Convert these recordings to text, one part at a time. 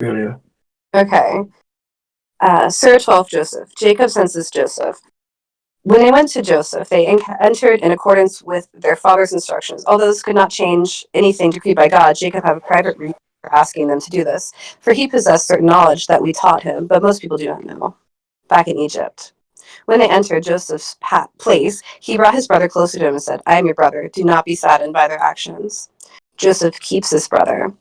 Julia. Okay. Sir 12 Joseph. Jacob senses Joseph. When they went to Joseph, they entered in accordance with their father's instructions. Although this could not change anything decreed by God, Jacob had a private reason for asking them to do this, for he possessed certain knowledge that we taught him, but most people do not know, back in Egypt. When they entered Joseph's place, he brought his brother closer to him and said, I am your brother. Do not be saddened by their actions. Joseph keeps his brother.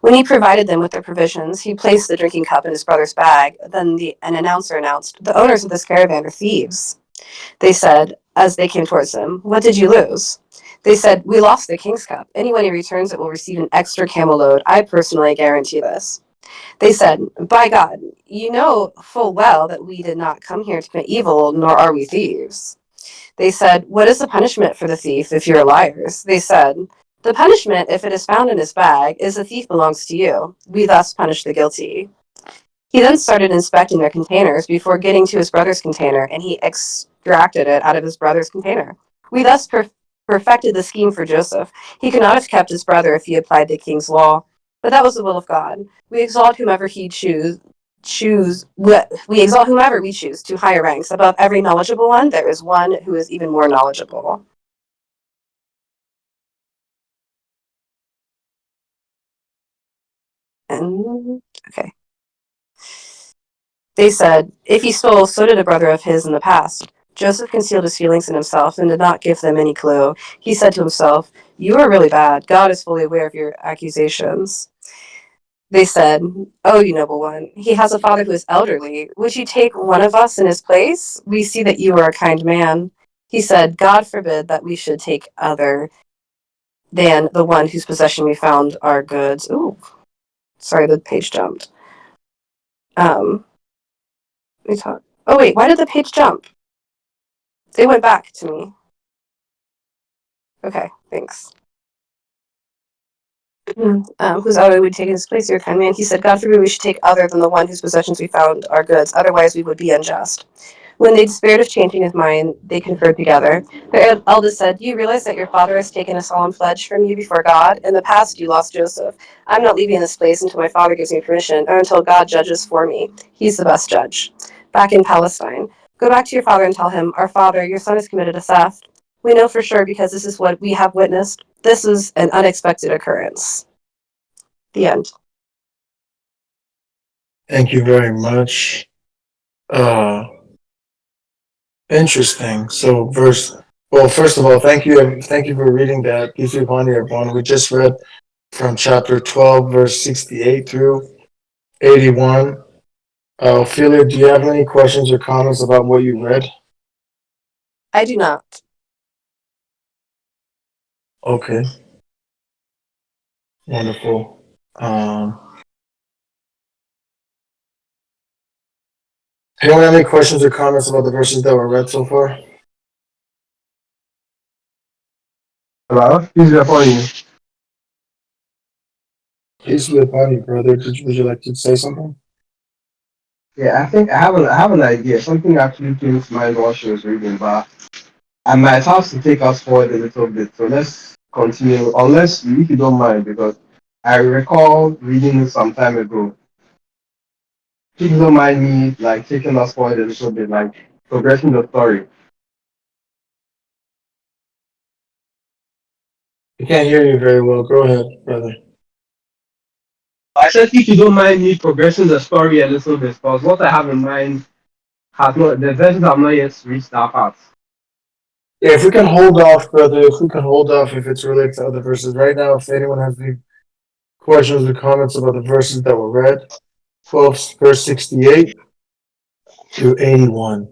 When he provided them with their provisions, he placed the drinking cup in his brother's bag. Then an announcer announced, The owners of this caravan are thieves. They said, as they came towards him, What did you lose? They said, We lost the king's cup. Anyone who returns it will receive an extra camel-load. I personally guarantee this. They said, By God, you know full well that we did not come here to commit evil, nor are we thieves. They said, What is the punishment for the thief if you're liars? They said, The punishment, if it is found in his bag, is the thief belongs to you. We thus punish the guilty. He then started inspecting their containers before getting to his brother's container, and he extracted it out of his brother's container. We thus perfected the scheme for Joseph. He could not have kept his brother if he applied the king's law, but that was the will of God. We exalt whomever he choose we exalt whomever we choose to higher ranks. Above every knowledgeable one, there is one who is even more knowledgeable. And okay. They said, If he stole, so did a brother of his in the past. Joseph concealed his feelings in himself and did not give them any clue. He said to himself, You are really bad. God is fully aware of your accusations. They said, Oh, you noble one, he has a father who is elderly. Would you take one of us in his place? We see that you are a kind man. He said, God forbid that we should take other than the one whose possession we found our goods. Ooh, sorry, the page jumped. Um, we talk. Oh wait, why did the page jump? They went back to me. Okay, thanks. Whose other would take his place, your kind man? He said, God forbid we should take other than the one whose possessions we found our goods, otherwise we would be unjust. When they despaired of changing his mind, they conferred together. Their eldest said, Do you realize that your father has taken a solemn pledge from you before God? In the past, you lost Joseph. I'm not leaving this place until my father gives me permission, or until God judges for me. He's the best judge. Back in Palestine, go back to your father and tell him, Our father, your son has committed a theft. We know for sure because this is what we have witnessed. This is an unexpected occurrence. The end. Thank you very much. Uh, Interesting. So, first of all, thank you for reading that. Peace be upon you, everyone. We just read from chapter 12, verse 68 through 81. Ophelia, do you have any questions or comments about what you read? I do not. Okay, wonderful. Anyone have any questions or comments about the verses that were read so far? Hello, peace be upon you. Peace be upon you, brother. Would you like to say something? Yeah, I think I have an idea. Something actually came to mind while she was reading, but I might have to take us forward a little bit. So let's continue, unless if you don't mind, because I recall reading it some time ago. If you don't mind me like taking us forward a little bit, like progressing the story. I can't hear you very well. Go ahead, brother. I said if you don't mind me progressing the story a little bit, because what I have in mind has not the verses have not yet reached that part. Yeah, if we can hold off, brother, if we can hold off if it's related to other verses. Right now, if anyone has any questions or comments about the verses that were read, 12, verse 68 to 81.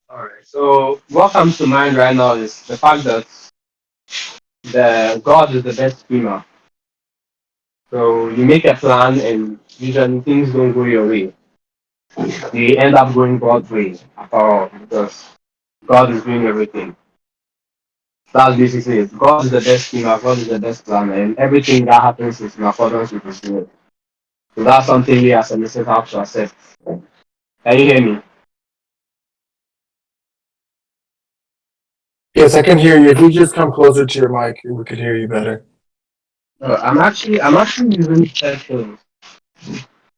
All right. So what comes to mind right now is the fact that the God is the best schemer. So you make a plan and usually things don't go your way. They end up going God's way after all because God is doing everything. That's basically it. God is the best schemer, God is the best planner, and everything that happens is in accordance with His will. So that's something we as a listener have to accept. Can you hear me? Yes, I can hear you. If you just come closer to your mic, we could hear you better. I'm actually using headphones.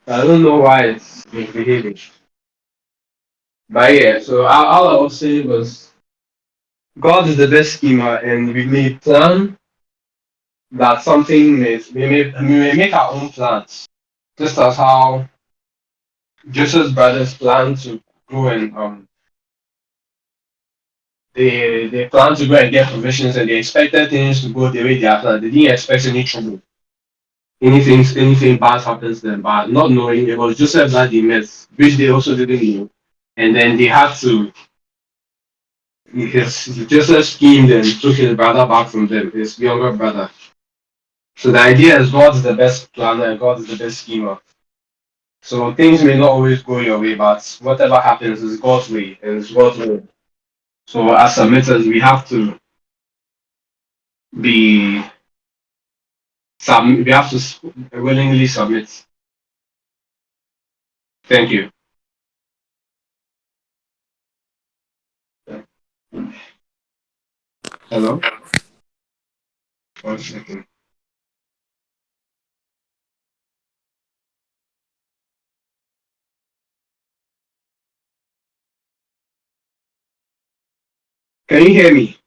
I don't know why it's misbehaving. But yeah, so all I was saying was God is the best schemer, and we may plan that something we may make our own plans, just as how Joseph's brothers planned to go and they planned to go and get provisions, and they expected things to go the way they are planned. They didn't expect any trouble, anything bad happens to them. But not knowing it was Joseph that they met, which they also didn't know, and then they had to. His Joseph schemed and took his brother back from them, his younger brother. So the idea is God is the best planner and God is the best schemer. So things may not always go your way, but whatever happens is God's way and it's God's will. So as submitters, we have to be we have to willingly submit. Thank you. Hello. 1 second. Can you hear me?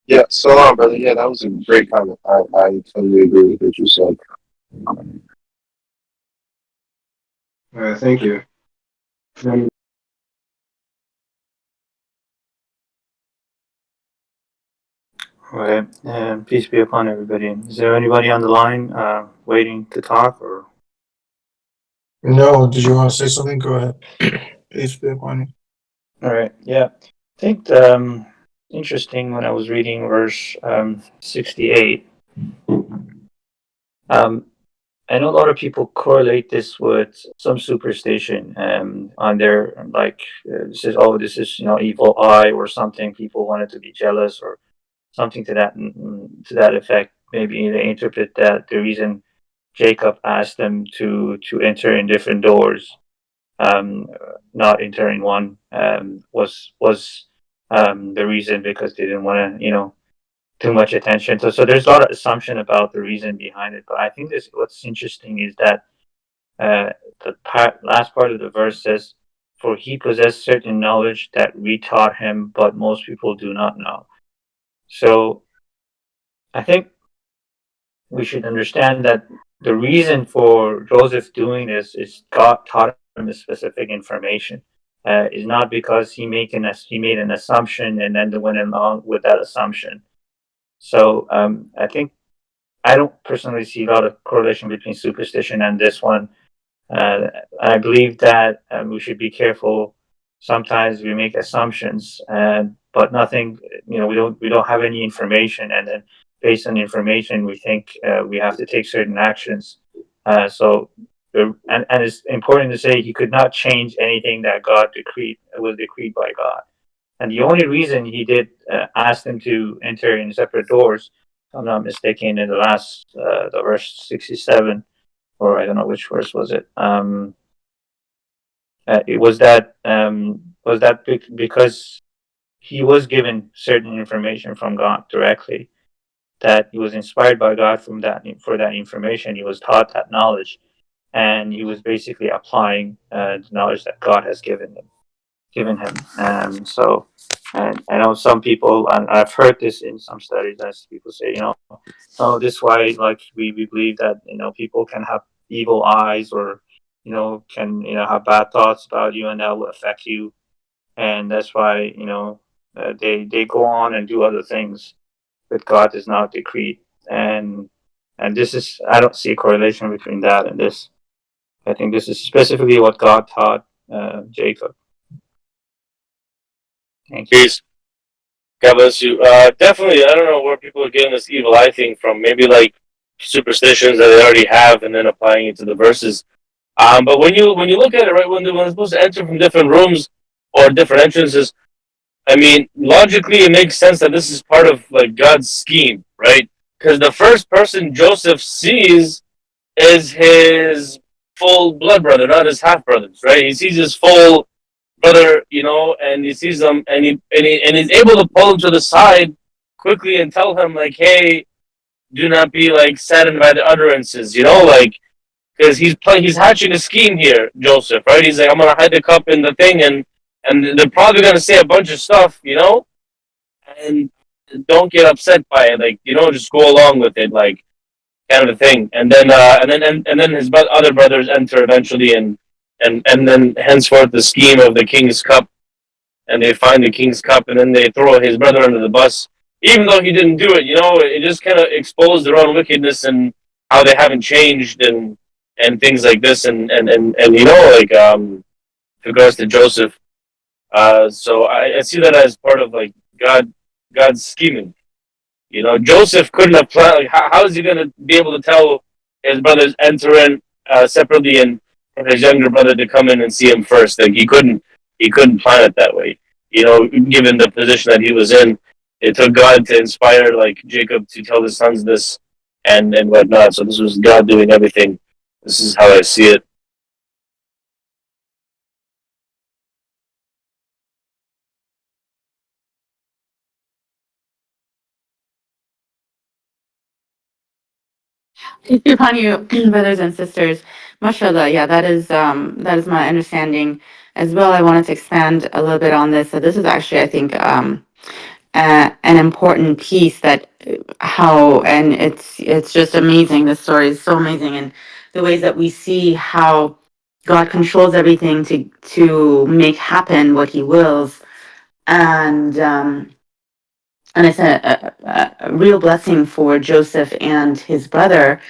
Yeah, so on, brother. Yeah, that was a great comment. I totally agree with what you said. Thank you. Um, Okay, peace be upon everybody. Is there anybody on the line waiting to talk? Or No, did you want to say something? Go ahead. Peace be upon you. all right, yeah. I think interesting when I was reading verse 68. Um, I know a lot of people correlate this with some superstition on their like this is this is evil eye or something. People wanted to be jealous or something to that effect. Maybe they interpret that the reason Jacob asked them to enter in different doors, um, not entering one, was the reason because they didn't want to too much attention. So there's a lot of assumption about the reason behind it. But I think this what's interesting is that the last part of the verse says, "For he possessed certain knowledge that we taught him, but most people do not know." So I think we should understand that the reason for Joseph doing this is God taught him the specific information. Is not because he made an assumption and then went along with that assumption. So I think I don't personally see a lot of correlation between superstition and this one. Uh, I believe that we should be careful. Sometimes we make assumptions, but nothing. We don't have any information, and then based on information, we think we have to take certain actions. And it's important to say he could not change anything that God decreed was decreed by God. And the only reason he did ask them to enter in separate doors, if I'm not mistaken, in the verse 67, or I don't know which verse was it. It was that because he was given certain information from God directly, that he was inspired by God for that information. He was taught that knowledge, and he was basically applying the knowledge that God has given him. So, and I know some people, and I've heard this in some studies, as people say, oh, this why like we believe that people can have evil eyes or can have bad thoughts about you and that will affect you, and that's why they go on and do other things that God does not decree, and this is I don't see a correlation between that and this. I think this is specifically what God taught Jacob. Thank you. Peace. God bless you. Definitely, I don't know where people are getting this evil eye thing from. Maybe like superstitions that they already have, and then applying it to the verses. But when you look at it, right, when they're supposed to enter from different rooms or different entrances, I mean, logically, it makes sense that this is part of like God's scheme, right? Because the first person Joseph sees is his full blood brother, not his half brothers, right? He sees his full brother, and he sees them, and he's able to pull him to the side quickly and tell him like, "Hey, do not be like saddened by the utterances, like because he's hatching a scheme here, Joseph, right? He's like, I'm gonna hide the cup in the thing, and they're probably gonna say a bunch of stuff, and don't get upset by it, like just go along with it, like kind of a thing, and then his other brothers enter eventually, and then henceforth the scheme of the king's cup, and they find the king's cup, and then they throw his brother under the bus, even though he didn't do it. It just kind of exposed their own wickedness and how they haven't changed and things like this, and like with regards to Joseph. So I see that as part of like God's scheming. Joseph couldn't have planned. Like, how is he going to be able to tell his brothers enter in separately, and for his younger brother to come in and see him first? Like he couldn't. He couldn't plan it that way. Given the position that he was in, it took God to inspire like Jacob to tell his sons this and whatnot. So this was God doing everything. This is how I see it. Upon you, brothers and sisters, mashallah, yeah, that is my understanding as well. I wanted to expand a little bit on this. So this is actually, I think, an important piece that how, and it's just amazing. This story is so amazing, and the ways that we see how God controls everything to make happen what He wills, and it's a real blessing for Joseph and his brother.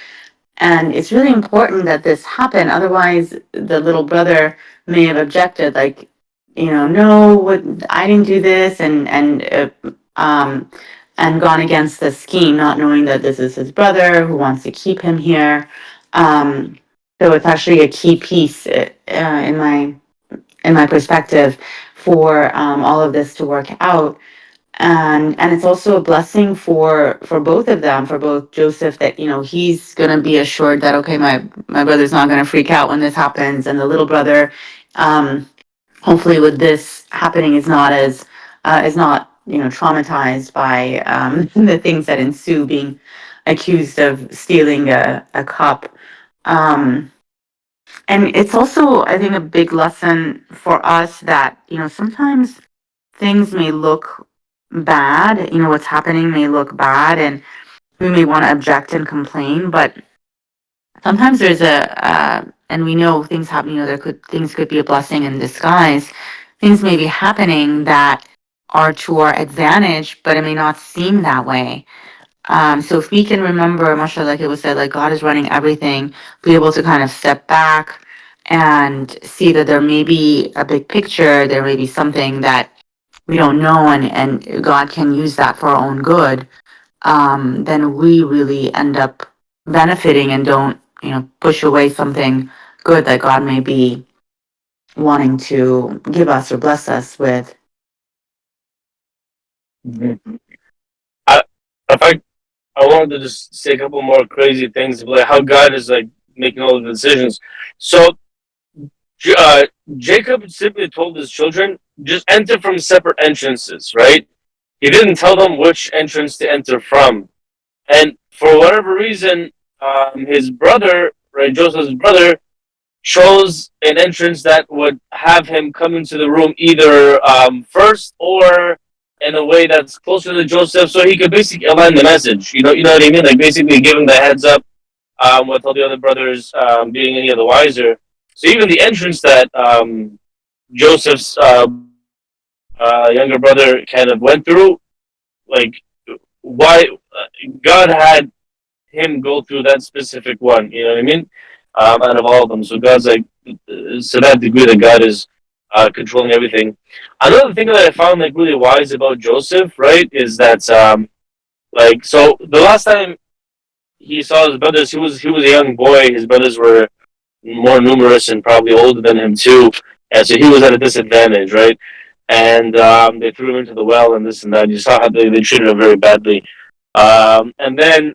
And it's really important that this happen. Otherwise, the little brother may have objected, like, no, what, I didn't do this, and gone against the scheme, not knowing that this is his brother who wants to keep him here. So it's actually a key piece in my perspective for all of this to work out, and it's also a blessing for both of them, for both Joseph, that he's going to be assured that, okay, my brother's not going to freak out when this happens, and the little brother, hopefully with this happening, is not traumatized by the things that ensue, being accused of stealing a cup. And it's also, I think, a big lesson for us that sometimes things may look bad, what's happening may look bad, and we may want to object and complain, but sometimes there's and we know things happen, things could be a blessing in disguise. Things may be happening that are to our advantage, but it may not seem that way. So if we can remember, mashallah, like it was said, like God is running everything, be able to kind of step back and see that there may be a big picture, there may be something that we don't know, and God can use that for our own good, then we really end up benefiting and don't, push away something good that God may be wanting to give us or bless us with. Mm-hmm. If I wanted to just say a couple more crazy things, like how God is like making all the decisions. So uh, Jacob simply told his children, just enter from separate entrances, right? He didn't tell them which entrance to enter from. And for whatever reason, his brother, right, Joseph's brother, chose an entrance that would have him come into the room either first or in a way that's closer to Joseph, so he could basically align the message. You know what I mean? Like basically give him the heads up with all the other brothers being any of the wiser. So even the entrance that Joseph's younger brother kind of went through, like why God had him go through that specific one. You know what I mean? Out of all of them, so God's like to that degree that God is controlling everything. Another thing that I found like really wise about Joseph, right, is that like so the last time he saw his brothers, he was a young boy. His brothers were more numerous and probably older than him too, and so he was at a disadvantage, right? And they threw him into the well and this and that. You saw how they treated him very badly. And then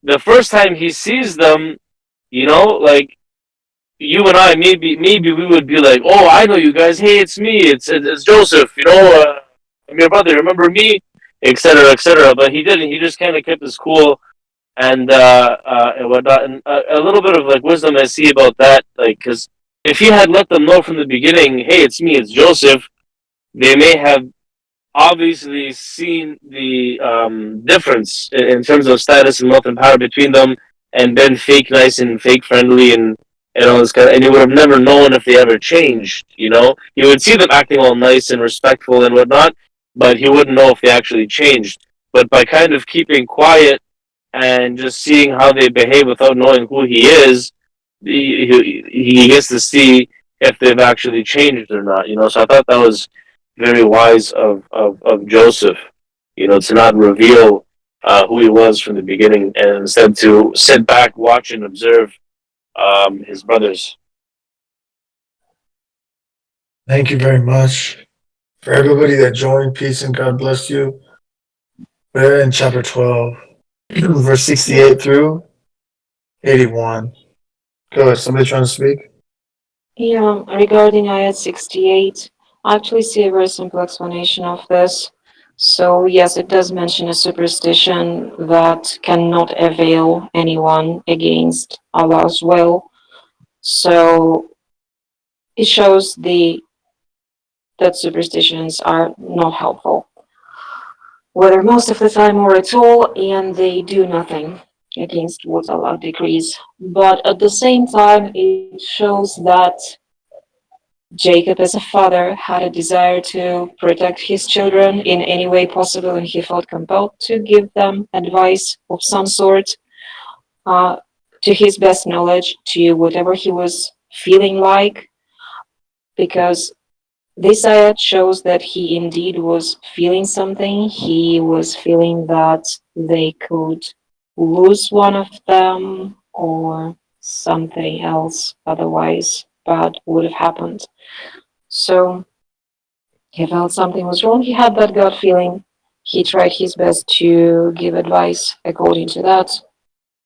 the first time he sees them, like you and I, maybe we would be like, oh, I know you guys. Hey, it's me. It's Joseph. I'm your brother. Remember me? Etc. Etc. But he didn't. He just kind of kept his cool. and whatnot. And a little bit of like wisdom I see about that, like because if he had let them know from the beginning, hey, it's me, it's Joseph, they may have obviously seen the difference in terms of status and wealth and power between them, and been fake nice and fake friendly and all this kind of, and you would have never known if they ever changed. You know, you would see them acting all nice and respectful and whatnot, but he wouldn't know if they actually changed. But by kind of keeping quiet and just seeing how they behave without knowing who he is, he gets to see if they've actually changed or not. You know, so I thought that was very wise of Joseph. You know, to not reveal who he was from the beginning, and instead to sit back, watch, and observe his brothers. Thank you very much. For everybody that joined, peace and God bless you. We're in chapter 12, verse 68 through 81. Go ahead, somebody trying to speak? Yeah, regarding ayat 68, I actually see a very simple explanation of this. So, yes, it does mention a superstition that cannot avail anyone against Allah's will. So, it shows that superstitions are not helpful, whether most of the time or at all, and they do nothing against what Allah decrees. But at the same time, it shows that Jacob, as a father, had a desire to protect his children in any way possible, and he felt compelled to give them advice of some sort, uh, to his best knowledge, to whatever he was feeling like, because this ayat shows that he indeed was feeling something. He was feeling that they could lose one of them, or something else otherwise bad would have happened. So he felt something was wrong. He had that gut feeling. He tried his best to give advice according to that.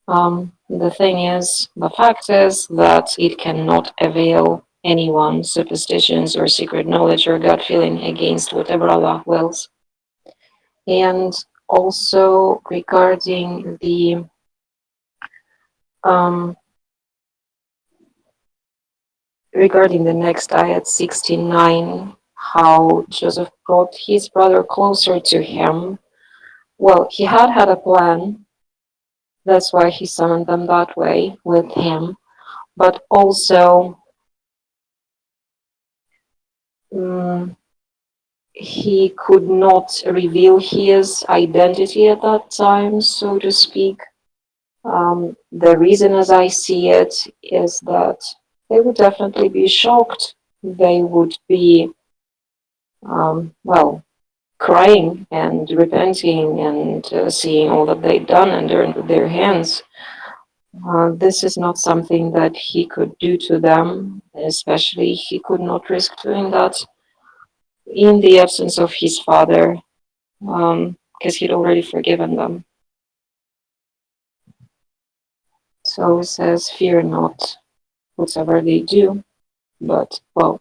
The fact is that it cannot avail anyone superstitions or secret knowledge or gut feeling against whatever Allah wills. And also um, regarding the next ayat 69, how Joseph brought his brother closer to him. Well, he had a plan. That's why he summoned them that way with him. But also, he could not reveal his identity at that time, so to speak. The reason, as I see it, is that they would definitely be shocked. They would be, well, crying and repenting and seeing all that they'd done under their hands. This is not something that he could do to them, especially he could not risk doing that in the absence of his father, because he'd already forgiven them. So it says, fear not whatever they do, but, well,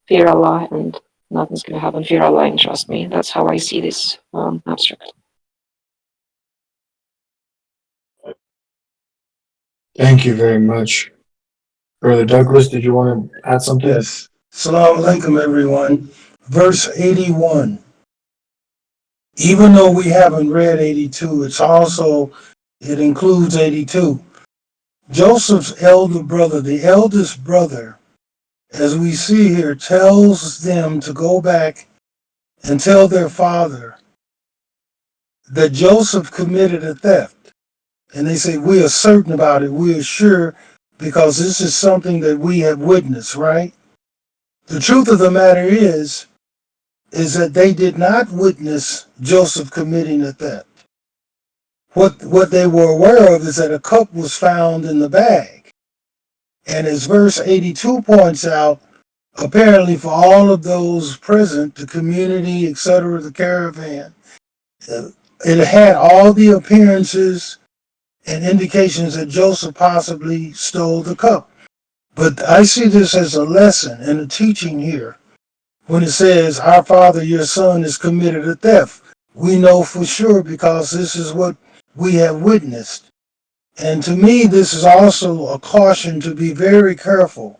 fear Allah and nothing's going to happen. Fear Allah and trust me. That's how I see this abstract. Thank you very much. Brother Douglas, did you want to add something? Yes. Assalamu alaikum, everyone. Verse 81. Even though we haven't read 82, it includes 82. Joseph's elder brother, the eldest brother, as we see here, tells them to go back and tell their father that Joseph committed a theft. And they say, we are certain about it. We are sure because this is something that we have witnessed, right? The truth of the matter is that they did not witness Joseph committing a theft. What they were aware of is that a cup was found in the bag. And as verse 82 points out, apparently for all of those present, the community, etc., the caravan, it had all the appearances and indications that Joseph possibly stole the cup. But I see this as a lesson and a teaching here. When it says, our father, your son, has committed a theft, we know for sure because this is what we have witnessed. And to me, this is also a caution to be very careful,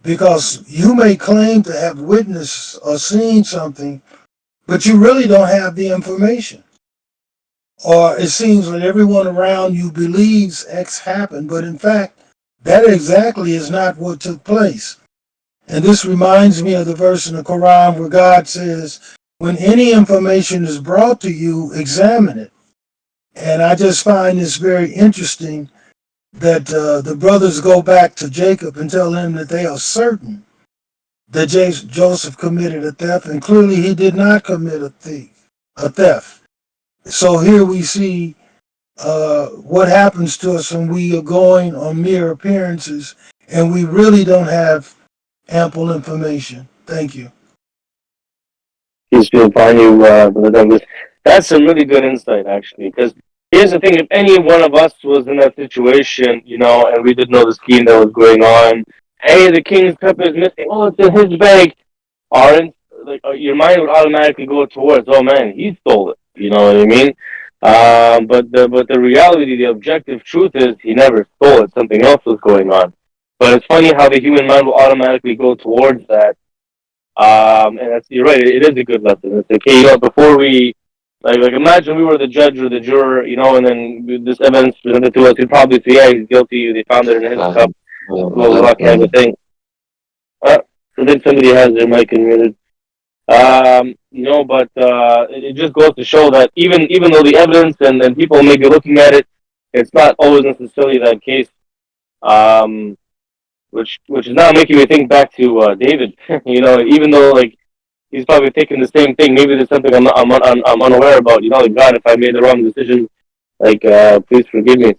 because you may claim to have witnessed or seen something, but you really don't have the information. Or it seems that everyone around you believes X happened, but in fact, that exactly is not what took place. And this reminds me of the verse in the Quran where God says, when any information is brought to you, examine it. And I just find this very interesting that the brothers go back to Jacob and tell him that they are certain that Joseph committed a theft, and clearly he did not commit a theft. So here we see what happens to us when we are going on mere appearances and we really don't have ample information. Thank you. Peace be upon you, Brother Douglas. That's some really good insight, actually. Because here's the thing: if any one of us was in that situation, and we didn't know the scheme that was going on, hey, the king's cup is missing. Oh, it's in his bag. Aren't your mind would automatically go towards, oh man, he stole it. You know what I mean? But the reality, the objective truth is, he never stole it. Something else was going on. But it's funny how the human mind will automatically go towards that. And you're right. It is a good lesson. It's okay. Before we like imagine we were the judge or the juror, and then this evidence presented to us, we'd probably say, yeah, he's guilty. They found it in his cup. Blah blah blah, kind of a thing. I think somebody has their mic unmuted. But it just goes to show that even though the evidence and people may be looking at it, it's not always necessarily that case. Um, which is now making me think back to David. Even though like he's probably thinking the same thing. Maybe there's something I'm unaware about. Like God, if I made the wrong decision, like please forgive me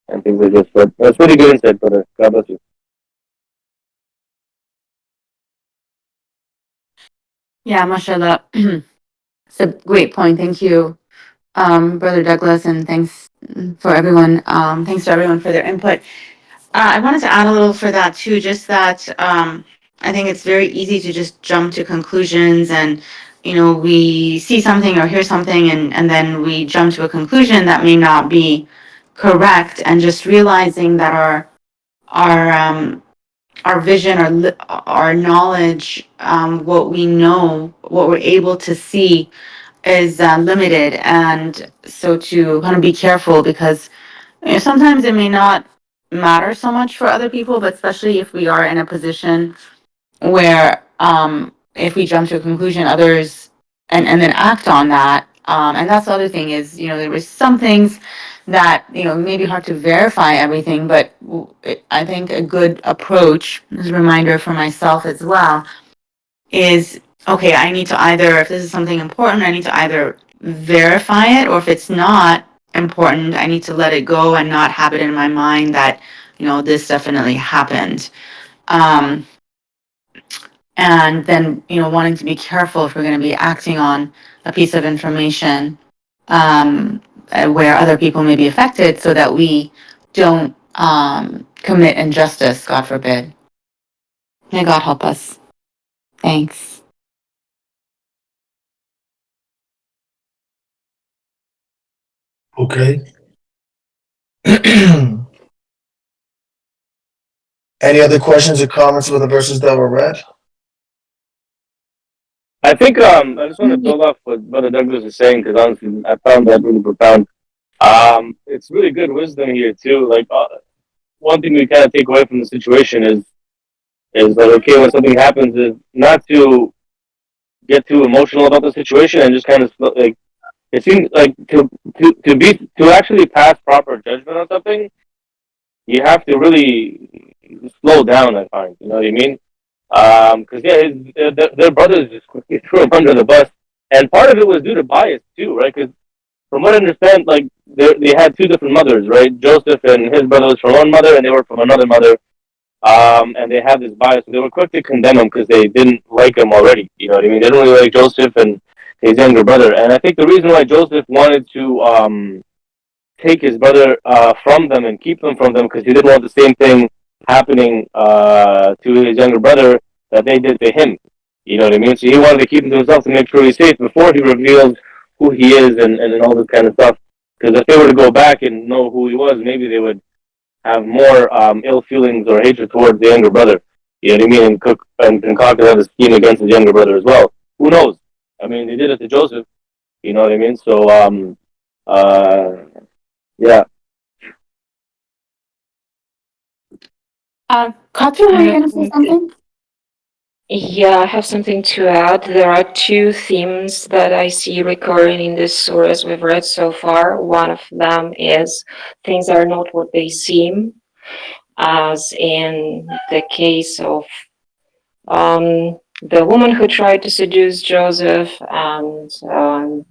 and things like this. But that's pretty good insight, brother. God bless you. Yeah, mashallah. It's a great point. Thank you, Brother Douglas, and thanks for everyone. Thanks to everyone for their input. I wanted to add a little for that too, just that I think it's very easy to just jump to conclusions, and we see something or hear something, and then we jump to a conclusion that may not be correct, and just realizing that our vision, our knowledge, what we know, what we're able to see is limited, and so to kind of be careful, because sometimes it may not matter so much for other people, but especially if we are in a position where if we jump to a conclusion, others and then act on that. And that's the other thing is, there was some things that, may be hard to verify everything, but I think a good approach, as a reminder for myself as well, is okay, I need to either, if this is something important, I need to either verify it, or if it's not important, I need to let it go and not have it in my mind that, this definitely happened. Um, and then, wanting to be careful if we're going to be acting on a piece of information where other people may be affected, so that we don't commit injustice, God forbid. May God help us. Thanks. Okay. Any other questions or comments with the verses that were read? I think I just want to build off what Brother Douglas is saying, because honestly, I found that really profound. It's really good wisdom here too. Like one thing we kind of take away from the situation is like, okay, when something happens, is not to get too emotional about the situation and just kind of like, it seems like to actually pass proper judgment on something, you have to really slow down. I find, you know what I mean? Because yeah, their brothers just quickly threw him under the bus, and part of it was due to bias too, right? Because from what I understand, like they had two different mothers, right? Joseph and his brother was from one mother, and they were from another mother. And they had this bias. They were quick to condemn him because they didn't like him already. You know what I mean? They didn't really like Joseph and his younger brother. And I think the reason why Joseph wanted to take his brother from them and keep them from them, because he didn't want the same thing happening to his younger brother that they did to him. You know what I mean? So he wanted to keep him to himself to make sure he's safe before he revealed who he is and all this kind of stuff. Because if they were to go back and know who he was, maybe they would have more ill feelings or hatred towards the younger brother. You know what I mean? And cook and concoct another scheme against his younger brother as well. Who knows? I mean, they did it to Joseph. You know what I mean? So, uh, yeah. Katya, were you gonna say something? Yeah, I have something to add. There are two themes that I see recurring in this surahs we've read so far. One of them is things are not what they seem, as in the case of the woman who tried to seduce Joseph and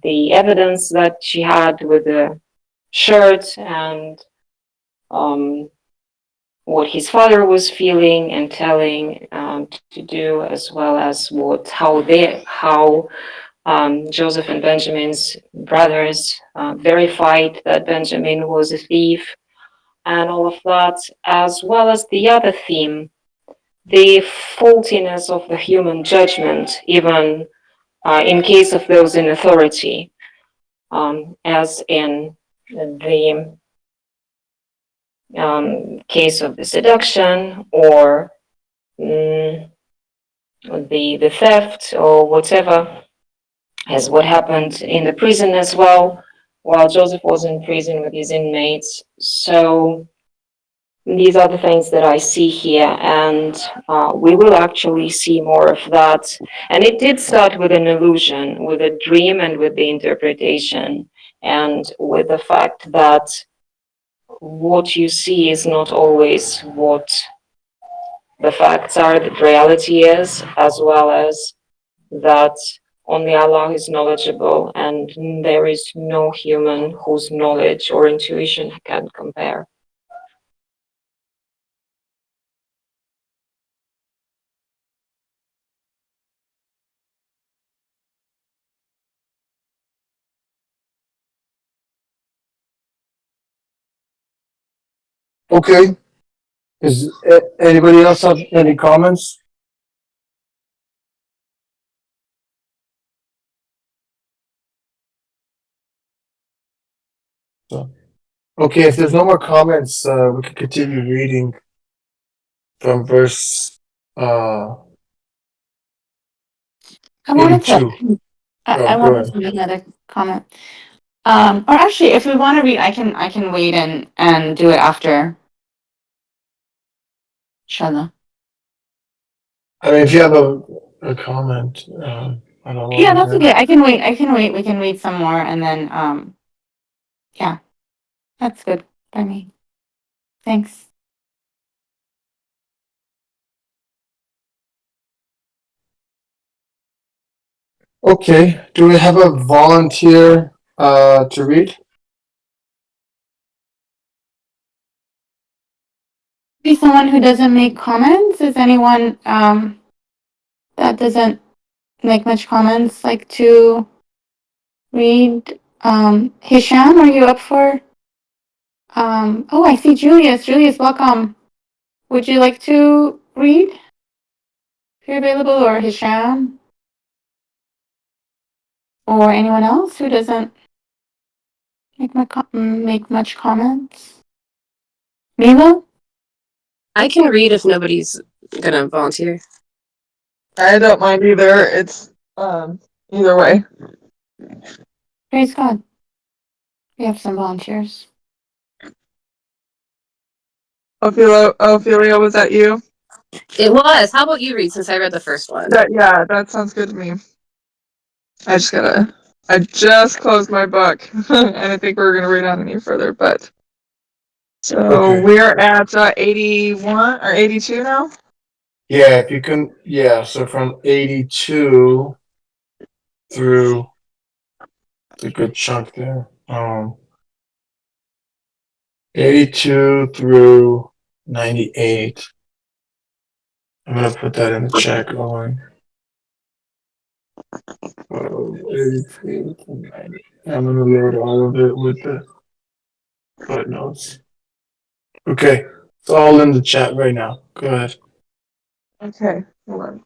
the evidence that she had with the shirt and um, what his father was feeling and telling to do, as well as how Joseph and Benjamin's brothers verified that Benjamin was a thief, and all of that, as well as the other theme, the faultiness of the human judgment, even in case of those in authority, as in the case of the seduction or the theft or whatever, as what happened in the prison as well, while Joseph was in prison with his inmates. So these are the things that I see here, and we will actually see more of that. And it did start with an illusion, with a dream, and with the interpretation, and with the fact that what you see is not always what the facts are, the reality is, as well as that only Allah is knowledgeable, and there is no human whose knowledge or intuition can compare. Okay. Is anybody else have any comments? So, okay, if there's no more comments, we can continue reading from verse I wanted 82. to. I Go wanted ahead. to make another comment. Or actually, if we want to read, I can wait and do it after. Inshallah. I mean, if you have a comment, I don't know. Yeah, that's okay. I can wait. I can wait. We can read some more, and then yeah, that's good by me. Thanks. Okay, do we have a volunteer to read? Be someone who doesn't make comments. Is anyone that doesn't make much comments like to read? Hisham, are you up for? Oh, I see Julius. Julius, welcome. Would you like to read? If you're available, or Hisham, or anyone else who doesn't make much comments? Mila? I can read if nobody's gonna volunteer. I don't mind either. It's either way. Praise God. We have some volunteers. Ophelia, was that you? It was. How about you read since I read the first one? Yeah, that sounds good to me. I just closed my book, and I think we're gonna read on any further, but so Okay. we're at 81 or 82 now. Yeah, if you can, yeah, so from 82 through a good chunk there. 82 through 98. I'm gonna put that in the chat going. 83 to 90. I'm gonna load all of it with the footnotes. Okay, it's all in the chat right now. Go ahead. Okay, hold on.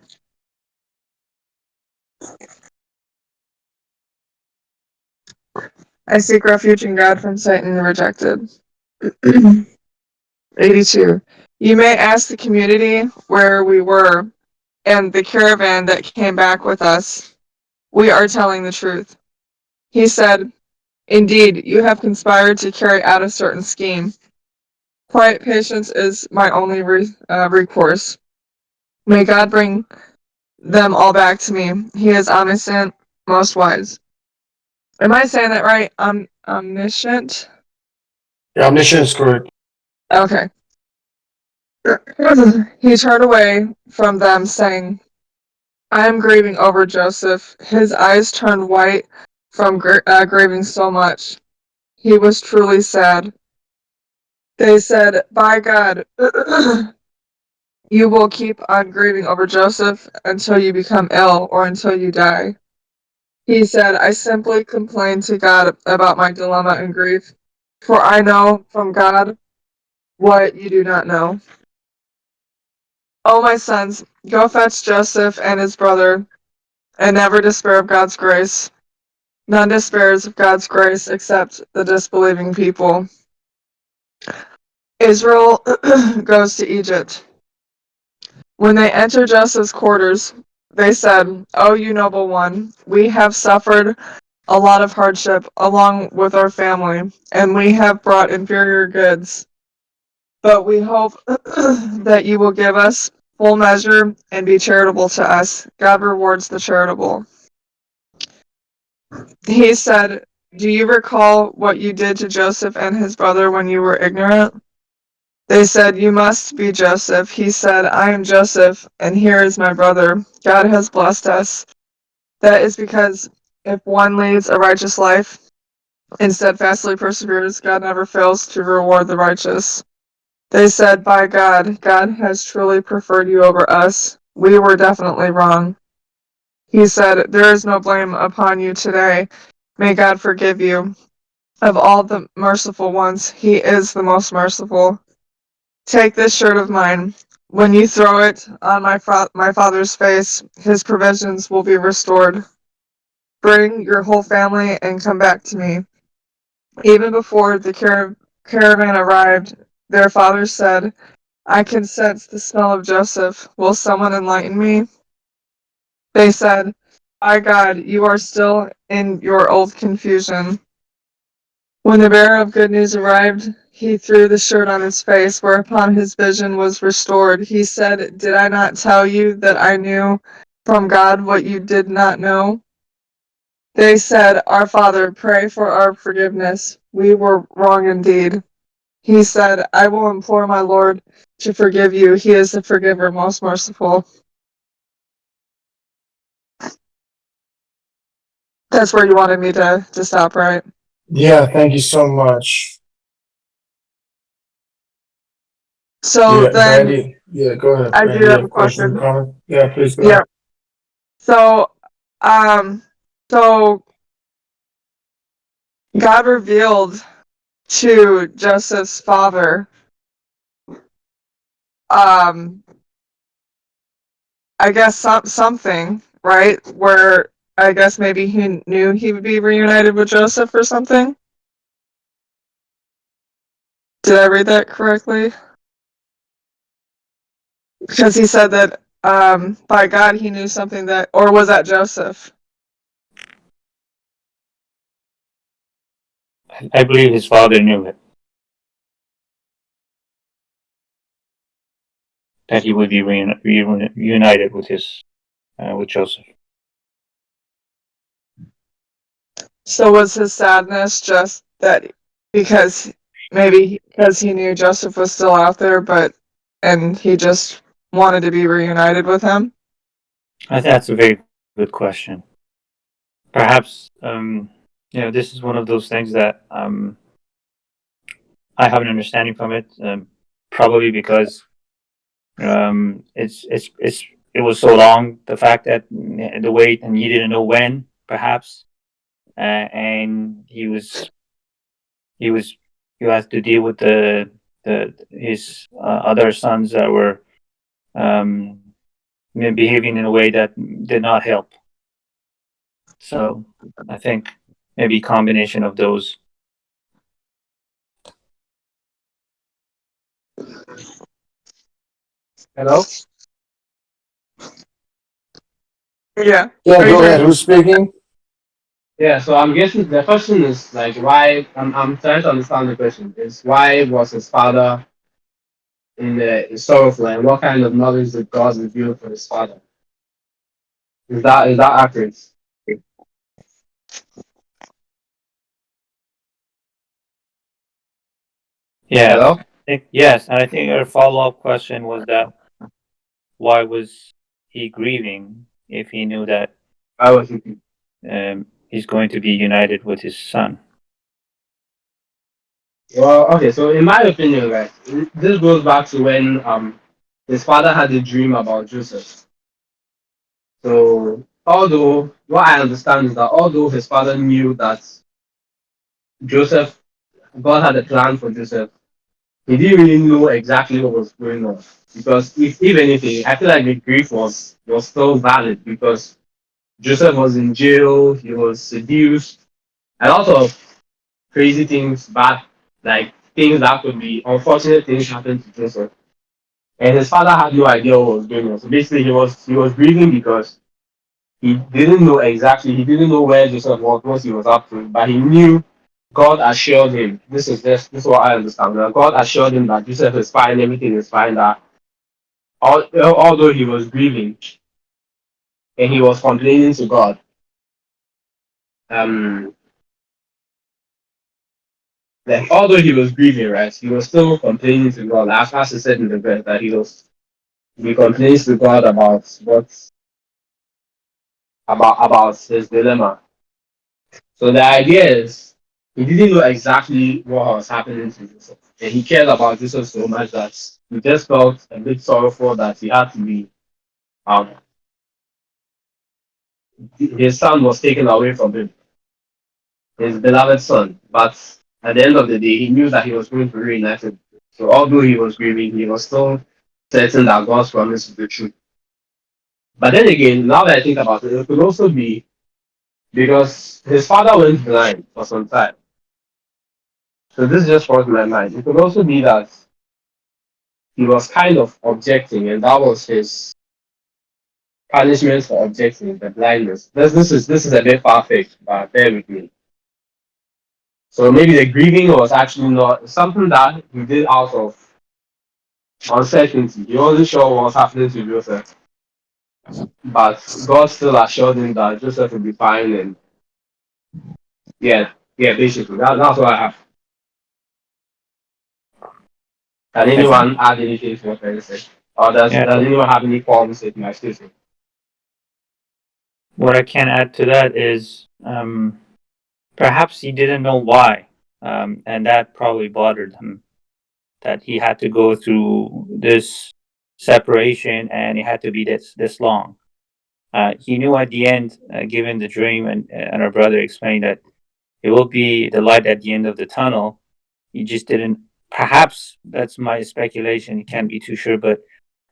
I seek refuge in God from Satan rejected. 82. You may ask the community where we were and the caravan that came back with us. We are telling the truth. He said, indeed, you have conspired to carry out a certain scheme. Quiet patience is my only recourse. May God bring them all back to me. He is omniscient, most wise. Am I saying that right? Omniscient? Yeah, omniscient is correct. Okay. He turned away from them, saying, I am grieving over Joseph. His eyes turned white from grieving so much. He was truly sad. They said, by God, you will keep on grieving over Joseph until you become ill or until you die. He said, I simply complain to God about my dilemma and grief, for I know from God what you do not know. O my sons, go fetch Joseph and his brother, and never despair of God's grace. None despairs of God's grace except the disbelieving people. Israel goes to Egypt. When they entered Joseph's quarters, they said, O you noble one, we have suffered a lot of hardship along with our family, and we have brought inferior goods. But we hope that you will give us full measure and be charitable to us. God rewards the charitable. He said, do you recall what you did to Joseph and his brother when you were ignorant? They said, you must be Joseph. He said, I am Joseph, and here is my brother. God has blessed us. That is because if one leads a righteous life and steadfastly perseveres, God never fails to reward the righteous. They said, by God, God has truly preferred you over us. We were definitely wrong. He said, there is no blame upon you today. May God forgive you. Of all the merciful ones, he is the most merciful. Take this shirt of mine. When you throw it on my father's face, his provisions will be restored. Bring your whole family and come back to me. Even before the caravan arrived, their father said, I can sense the smell of Joseph. Will someone enlighten me? They said, by God, you are still in your old confusion. When the bearer of good news arrived, he threw the shirt on his face, whereupon his vision was restored. He said, did I not tell you that I knew from God what you did not know? They said, our Father, pray for our forgiveness. We were wrong indeed. He said, I will implore my Lord to forgive you. He is the forgiver, most merciful. That's where you wanted me to stop, right? Yeah, thank you so much. So Yeah, then Brandy. Yeah, go ahead, I do Brandy. You have have a a question or question. comment? Yeah, please go Yeah. ahead. So, so God revealed to Joseph's father, um, I guess something, right? Where I guess maybe he knew he would be reunited with Joseph or something. Did I read that correctly? Because he said that by God he knew something that, or was that Joseph? I believe his father knew it, that he would be reunited with with Joseph. So was his sadness just that because maybe because he knew Joseph was still out there, and he just wanted to be reunited with him? I think that's a very good question. Perhaps, this is one of those things that I have an understanding from it. Probably because it was so long. The fact that the wait, and he didn't know when, perhaps, and he was you had to deal with the his other sons that were um, behaving in a way that did not help. So I think maybe combination of those. Hello? Yeah. Yeah, Are you go hearing ahead. me? Who's speaking? Yeah, so I'm guessing the question is like why I'm trying to understand the question. Is why was his father in sorrowful and what kind of knowledge did God reveal for his father? Is that accurate? Yeah, Hello? I think yes, and I think our follow-up question was that why was he grieving if he knew that I was thinking. he's going to be united with his son? Well, okay, so in my opinion, right, this goes back to when his father had a dream about Joseph. So although what I understand is that although his father knew that Joseph, God had a plan for Joseph, he didn't really know exactly what was going on. Because if anything, I feel like the grief was still valid because Joseph was in jail, he was seduced, a lot of crazy things, bad like things that could be unfortunate things happened to Joseph. And his father had no idea what was going on. So basically he was grieving because he didn't know where Joseph was, what he was up to, but he knew God assured him. This is what I understand. That God assured him that Joseph is fine, everything is fine. That although he was grieving and he was complaining to God, um, like although he was grieving, right, he was still complaining to God. As he said in the verse that he complains to God about his dilemma. So the idea is he didn't know exactly what was happening to Joseph. And he cared about Joseph so much that he just felt a bit sorrowful that he had to be um his son was taken away from him, his beloved son. But at the end of the day, he knew that he was going to be reunited. So although he was grieving, he was still certain that God's promise is the truth. But then again, now that I think about it, it could also be because his father went blind for some time. So this just crossed my mind. It could also be that he was kind of objecting, and that was his punishment for objecting, the blindness. This is a bit far fetched, but bear with me. So maybe the grieving was actually not something that he did out of uncertainty. He wasn't sure what was happening to Joseph, but God still assured him that Joseph would be fine. And yeah, yeah, basically that's what I have. Can I think anyone add anything to what I said? Or does yeah. anyone have any qualms with my statement? What I can add to that is perhaps he didn't know why, and that probably bothered him that he had to go through this separation and it had to be this long. He knew at the end, given the dream, and our brother explained that it will be the light at the end of the tunnel. He just didn't. Perhaps that's my speculation. He can't be too sure, but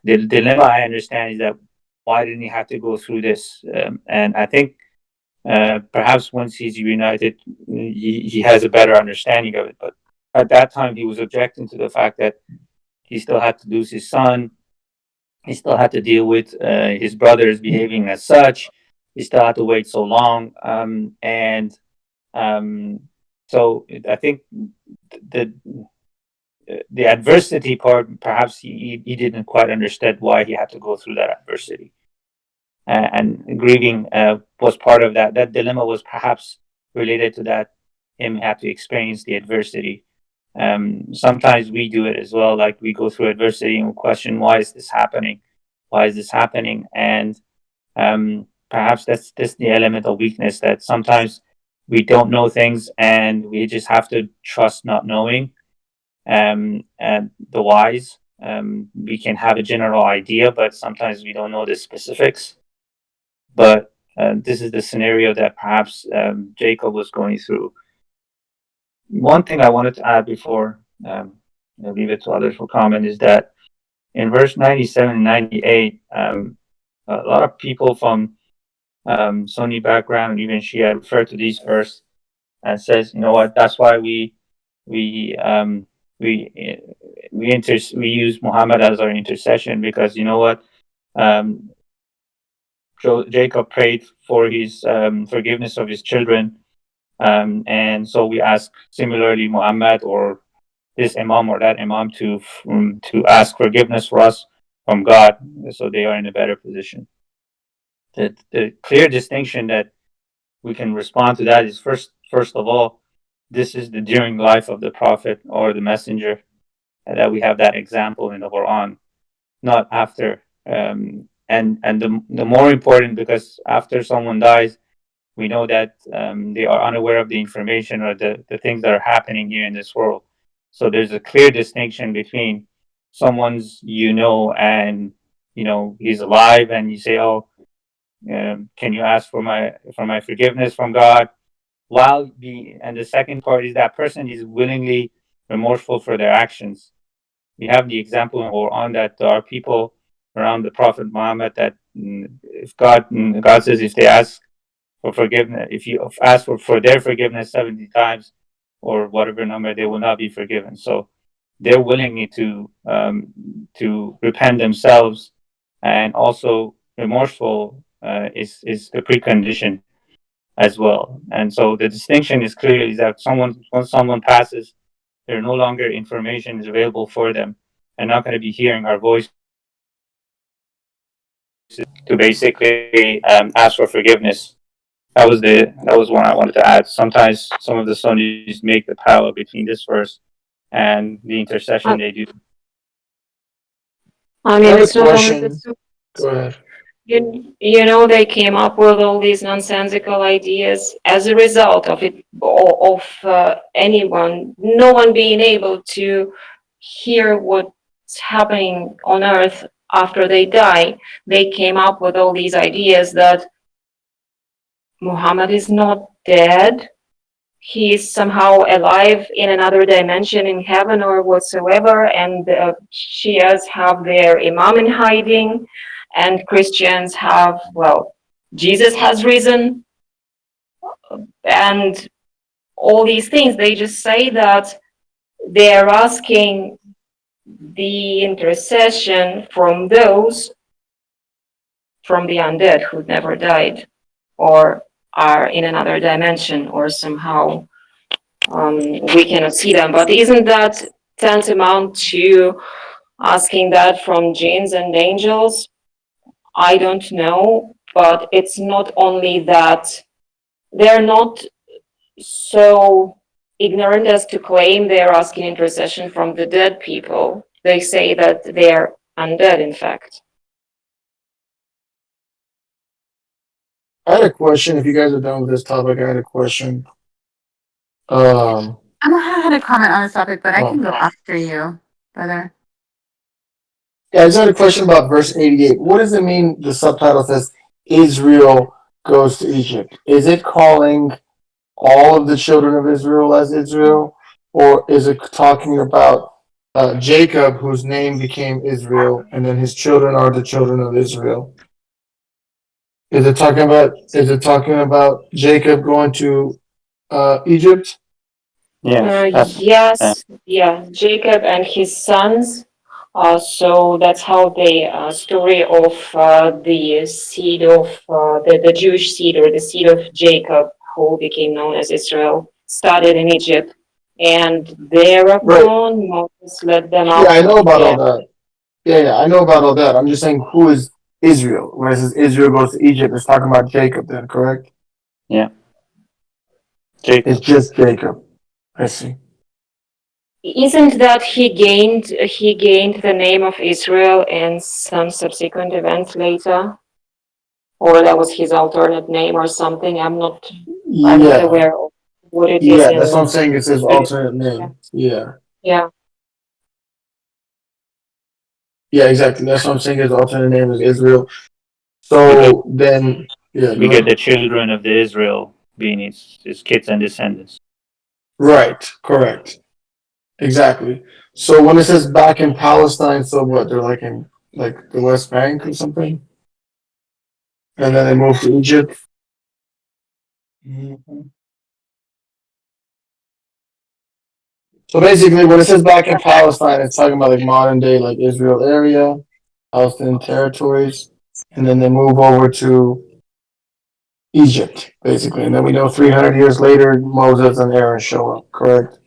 the dilemma I understand is that why didn't he have to go through this? And I think perhaps once he's reunited, he has a better understanding of it. But at that time, he was objecting to the fact that he still had to lose his son. He still had to deal with his brothers behaving as such. He still had to wait so long. And so I think the the adversity part, perhaps he didn't quite understand why he had to go through that adversity. And grieving was part of that. That dilemma was perhaps related to that, him had to experience the adversity. Sometimes we do it as well, like we go through adversity and we question, why is this happening? Why is this happening? And perhaps that's the element of weakness, that sometimes we don't know things and we just have to trust not knowing. And the whys, we can have a general idea, but sometimes we don't know the specifics. But this is the scenario that perhaps Jacob was going through. One thing I wanted to add before I'll leave it to others for comment is that in verse 97 and 98, a lot of people from Sunni background and even Shia refer to these verses and says, you know what, that's why we um, we we use Muhammad as our intercession, because you know what, um, Jacob prayed for his forgiveness of his children, and so we ask similarly Muhammad or this imam or that imam to ask forgiveness for us from God, so they are in a better position. The clear distinction that we can respond to that is, first of all, this is the during life of the prophet or the messenger, that we have that example in the Quran, not after. And the more important, because after someone dies, we know that they are unaware of the information or the things that are happening here in this world. So there's a clear distinction between someone's, and he's alive, and you say, oh, can you ask for my forgiveness from God? And the second part is that person is willingly remorseful for their actions. We have the example in Quran that there are people around the Prophet Muhammad that, if God says, if they ask for forgiveness, if you ask for their forgiveness 70 times or whatever number, they will not be forgiven. So they're willing to repent themselves, and also remorseful is the precondition as well. And so the distinction is clear, is that once someone passes, there no longer information is available for them, and not going to be hearing our voice to basically ask for forgiveness. That was one I wanted to add. Sometimes some of the Sunnis make the parallel between this verse and the intercession I, they do. I I mean, had a it's not only the question. Go ahead. you know, they came up with all these nonsensical ideas as a result of it, of anyone, no one being able to hear what's happening on Earth after they die. They came up with all these ideas that Muhammad is not dead. He is somehow alive in another dimension in heaven or whatsoever, and Shias have their Imam in hiding, and Christians have, well, Jesus has risen, and all these things. They just say that they're asking the intercession from those from the undead who never died or are in another dimension or somehow we cannot see them. But isn't that tantamount to asking that from jinns and angels? I don't know, but it's not only that they're not so ignorant as to claim they're asking intercession from the dead people. They say that they're undead, in fact. I had a question. If you guys are done with this topic, I had a question. Um, I don't have had a comment on this topic, but I oh, can go after you, brother. yeah, I just had a question about verse 88. What does it mean? The subtitle says Israel goes to Egypt. Is it calling all of the children of Israel as Israel, or is it talking about Jacob, whose name became Israel, and then his children are the children of Israel? Is it talking about Jacob going to Egypt? Yes, Yes, yeah, Jacob and his sons. So that's how the story of the seed of the Jewish seed or the seed of Jacob, who became known as Israel, started in Egypt. And Right. thereupon Moses led them Yeah, out I know from about all there. that. Yeah, I know about all that. I'm just saying, who is Israel? When it says Israel goes to Egypt, it's talking about Jacob. Then, correct? yeah, It's Jacob. just Jacob. I see. Isn't that he gained the name of Israel in some subsequent event later? Or that was his alternate name or something. I'm not Yeah, aware of what it is yeah. That's what I'm in. saying. It says alternate name. Yeah, Yeah. yeah, exactly. That's what I'm saying. His alternate name is Israel. Because So then, yeah, we go get ahead. the children of the Israel being his kids and descendants. Right, correct. Exactly. So when it says back in Palestine, so what? They're like in like the West Bank or something, and then they move to Egypt. Mhm. So basically, when it says back in Palestine, it's talking about like modern day, like Israel area, Palestinian territories, and then they move over to Egypt, basically. And then we know 300 years later, Moses and Aaron show up, correct?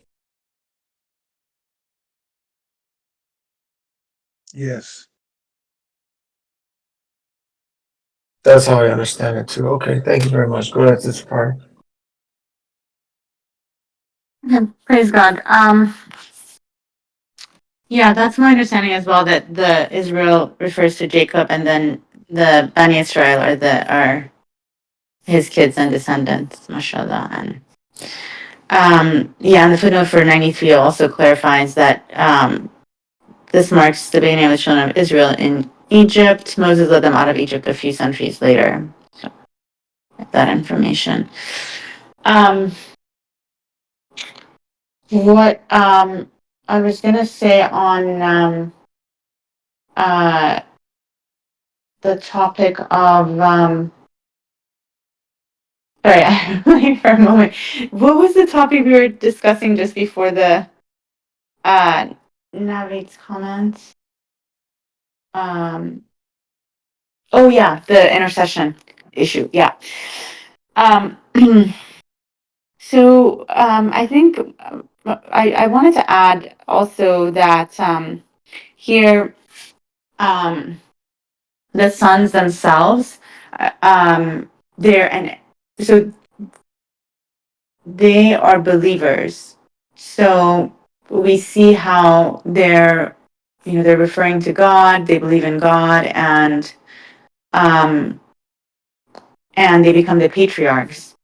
Yes. That's how I understand it too. Okay, thank you very much. Go ahead, Sister Party. Okay, praise God. Yeah, that's my understanding as well, that the Israel refers to Jacob, and then the Bani Israel are his kids and descendants, mashallah. And yeah, and the footnote for 93 also clarifies that this marks the beginning of the children of Israel in Egypt. Moses led them out of Egypt a few centuries later. So that information. What I was gonna say on the topic of sorry, I'm like for a moment. What was the topic we were discussing just before the uh Navid's comments? Oh yeah, the intercession issue. Yeah. Um so I think I wanted to add also that here the sons themselves they're and so they are believers. So we see how they're referring to God, they believe in God, um and they become the patriarchs.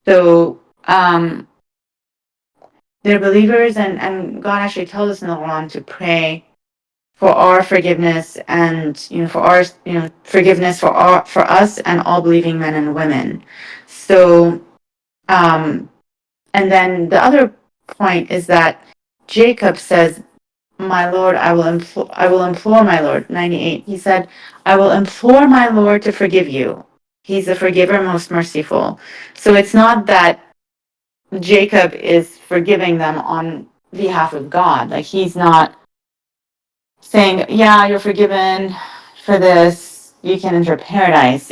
So they're believers, and God actually tells us in the Quran to pray for our forgiveness, and for our forgiveness for us and all believing men and women. So and then the other point is that Jacob says, "My Lord, I will implore my Lord." 98. He said, "I will implore my Lord to forgive you. He's the forgiver, most merciful." So it's not that Jacob is forgiving them on behalf of God. Like, he's not saying, "Yeah, you're forgiven for this. You can enter paradise."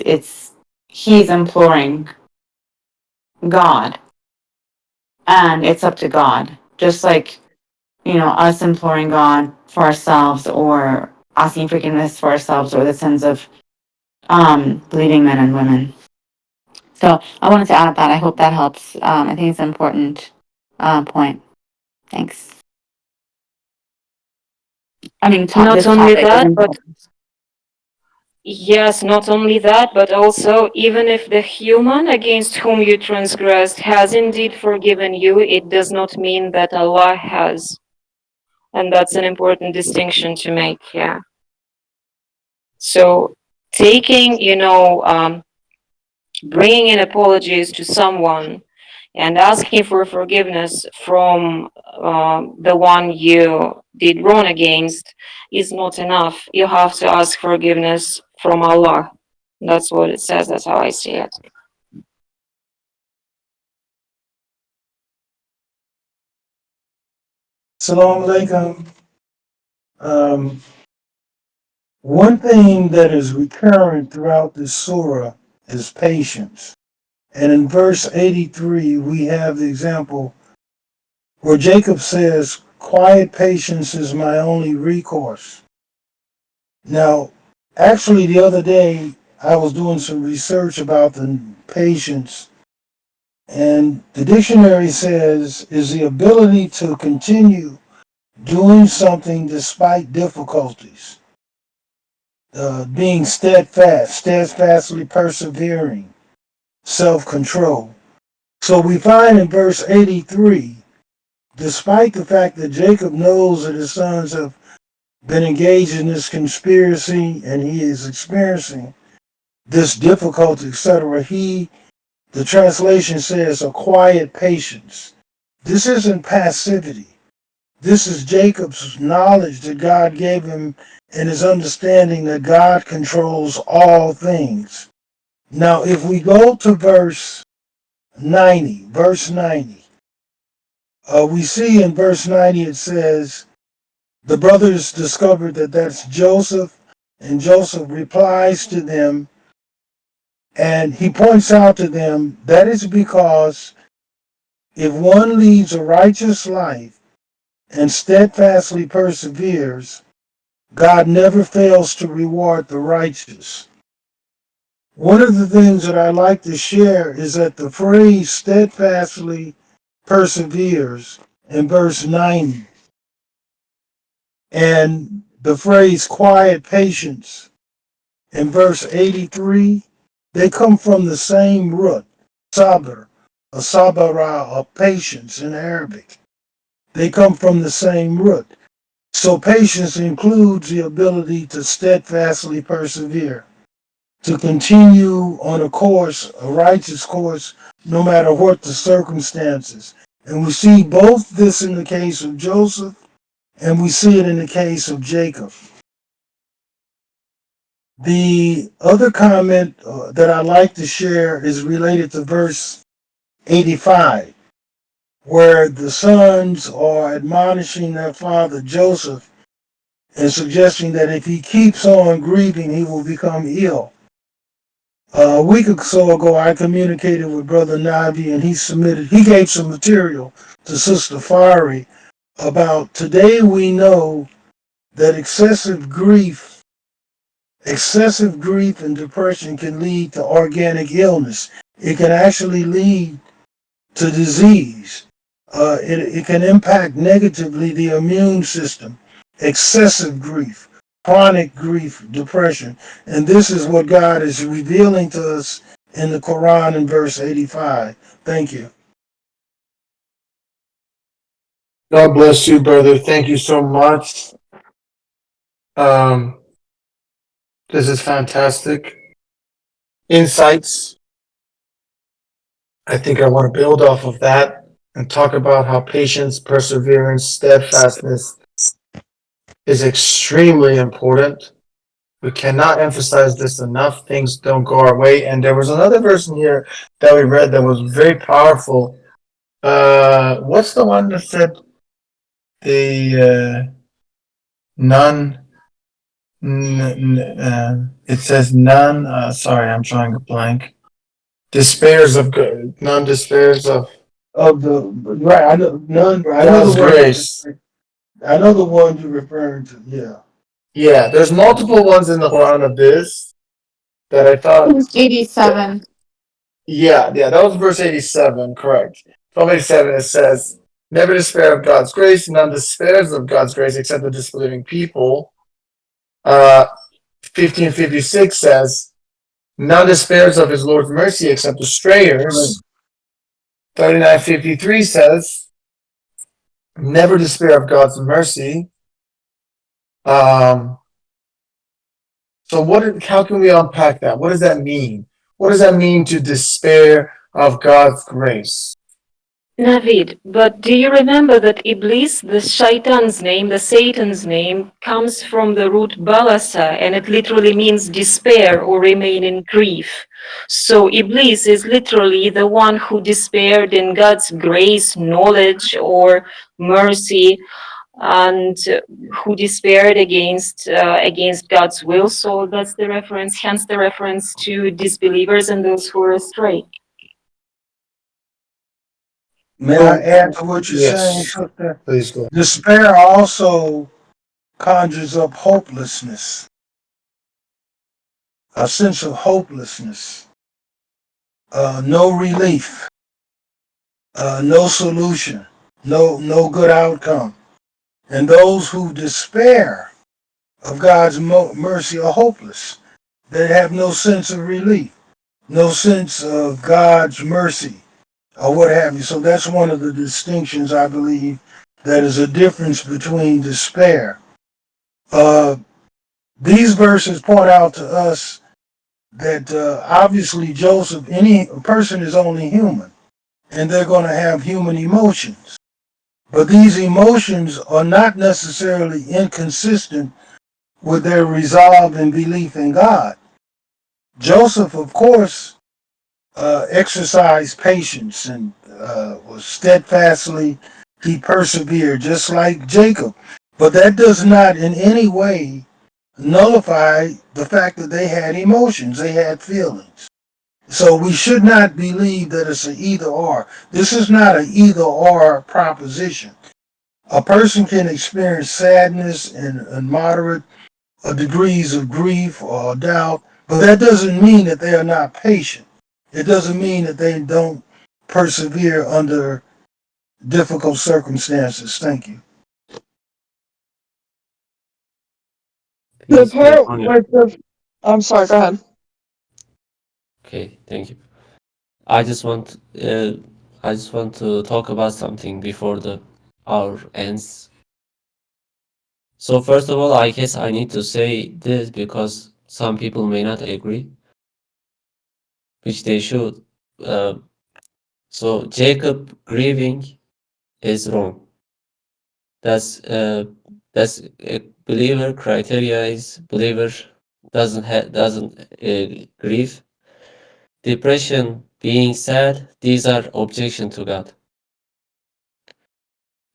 He's imploring God, and it's up to God. Just like, us imploring God for ourselves, or asking forgiveness for ourselves, or the sins of believing men and women. So I wanted to add that. I hope that helps. I think it's an important point. Thanks. I mean, Not this only topic is that, but important. yes, not only that, but also even if the human against whom you transgressed has indeed forgiven you, it does not mean that Allah has. And that's an important distinction to make, yeah. So taking, bringing in apologies to someone and asking for forgiveness from the one you did wrong against is not enough. You have to ask forgiveness from Allah. That's what it says. That's how I see it. Salam alaikum. One thing that is recurrent throughout this surah is patience. And in verse 83, we have the example where Jacob says, "Quiet patience is my only recourse." Now, actually, the other day, I was doing some research about the patience, and the dictionary says is the ability to continue doing something despite difficulties, being steadfast, steadfastly persevering, self-control. So we find in verse 83, despite the fact that Jacob knows that his sons have been engaged in this conspiracy and he is experiencing this difficulty, etc., the translation says, a quiet patience. This isn't passivity. This is Jacob's knowledge that God gave him and his understanding that God controls all things. Now, if we go to verse 90, We see in verse 90 it says, the brothers discovered that that's Joseph, and Joseph replies to them, and he points out to them that is because if one leads a righteous life and steadfastly perseveres, God never fails to reward the righteous. One of the things that I like to share is that the phrase steadfastly perseveres in verse 90 and the phrase quiet patience in verse 83, they come from the same root, sabr, a sabara, of patience in Arabic. They come from the same root. So patience includes the ability to steadfastly persevere, to continue on a course, a righteous course, no matter what the circumstances. And we see both this in the case of Joseph, and we see it in the case of Jacob. The other comment that I like to share is related to verse 85, where the sons are admonishing their father Joseph and suggesting that if he keeps on grieving, he will become ill. A week or so ago, I communicated with Brother Navi, and he gave some material to Sister Fari about today we know that excessive grief and depression can lead to organic illness. It can actually lead to disease. It can impact negatively the immune system. Excessive grief, chronic grief, depression. And this is what God is revealing to us in the Quran in verse 85. Thank you. God bless you, brother. Thank you so much. Um, this is fantastic. Insights. I think I want to build off of that and talk about how patience, perseverance, steadfastness is extremely important. We cannot emphasize this enough. Things don't go our way. And there was another verse in here that we read that was very powerful. What's the one that said the none? It says none. Sorry, I'm drawing a blank. Despairs of good. None despairs Of the right, I know none. I know God's the one. grace. I know the one you're referring to. Yeah. Yeah, there's multiple ones in the Quran of this that I thought. 87. Yeah, that was verse 87, correct. 1287, it says, never despair of God's grace, none despairs of God's grace except the disbelieving people. 1556 says, none despairs of his Lord's mercy except the strayers. 3953 says, never despair of God's mercy. So how can we unpack that? What does that mean? What does that mean to despair of God's grace? Navid, but do you remember that Iblis, the Shaitan's name, the Satan's name, comes from the root balasa, and it literally means despair or remain in grief. So Iblis is literally the one who despaired in God's grace, knowledge, or mercy, and who despaired against God's will. So that's the reference, hence the reference to disbelievers and those who are astray. May I add to what you're saying, Yes, sister? please go. Despair also conjures up hopelessness, a sense of hopelessness, no relief, no solution, no good outcome. And those who despair of God's mercy are hopeless. They have no sense of relief, no sense of God's mercy, or what have you. So that's one of the distinctions, I believe, that is a difference between despair. These verses point out to us that obviously Joseph, any person is only human, and they're going to have human emotions. But these emotions are not necessarily inconsistent with their resolve and belief in God. Joseph, of course, exercised patience and was steadfastly he persevered just like Jacob. But that does not in any way nullify the fact that they had emotions, they had feelings. So we should not believe that it's an either or. This is not an either or proposition. A person can experience sadness and moderate degrees of grief or doubt, but that doesn't mean that they are not patient. It doesn't mean that they don't persevere under difficult circumstances. Thank you. The Please be part upon you. with the, I'm sorry, go ahead. Okay, thank you. I just want uh, I just want to talk about something before the hour ends. So first of all, I guess I need to say this because some people may not agree, which they should. Uh, so Jacob grieving is wrong. That's that's a believer criteria is believer doesn't grieve. Depression, being sad, these are objection to God.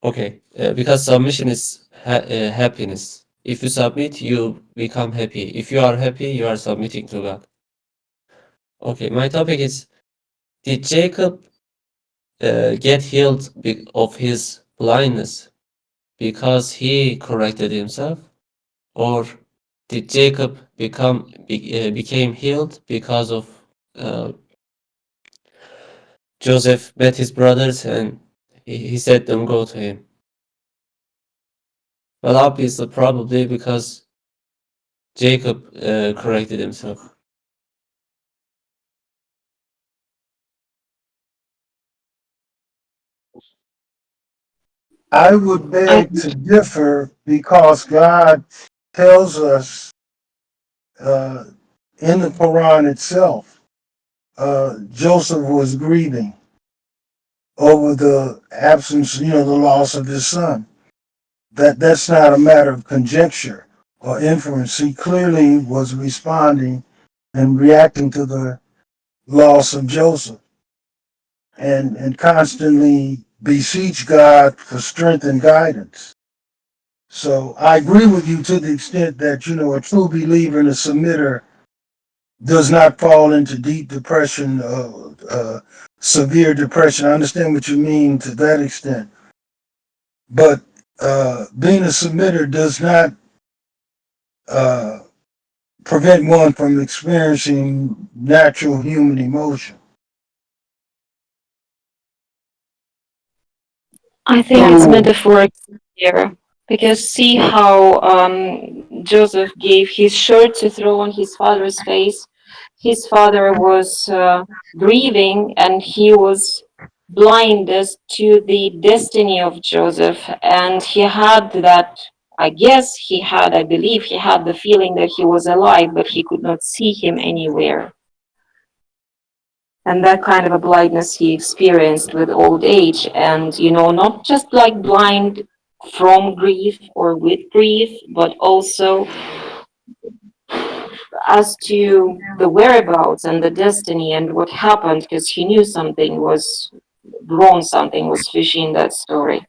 Okay, because submission is happiness. If you submit, you become happy. If you are happy, you are submitting to God. Okay, my topic is, did Jacob get healed of his blindness because he corrected himself? Or did Jacob became healed because of uh, Joseph met his brothers and he said them go to him? Well, obviously, probably because Jacob corrected himself. I would I beg to differ because God tells us uh, in the Quran itself, Joseph was grieving over the absence, the loss of his son. That's not a matter of conjecture or inference. He clearly was responding and reacting to the loss of Joseph and constantly beseech God for strength and guidance. So I agree with you to the extent that, a true believer and a submitter does not fall into deep depression, severe depression. I understand what you mean to that extent. But being a submitter does not uh, prevent one from experiencing natural human emotion. I think it's metaphoric here because see how Joseph gave his shirt to throw on his father's face. His father was grieving and he was blind as to the destiny of Joseph. And he had that, I believe he had the feeling that he was alive, but he could not see him anywhere. And that kind of a blindness he experienced with old age. And, not just like blind from grief or with grief, but also as to the whereabouts and the destiny and what happened, because he knew something was wrong, something was fishy in that story.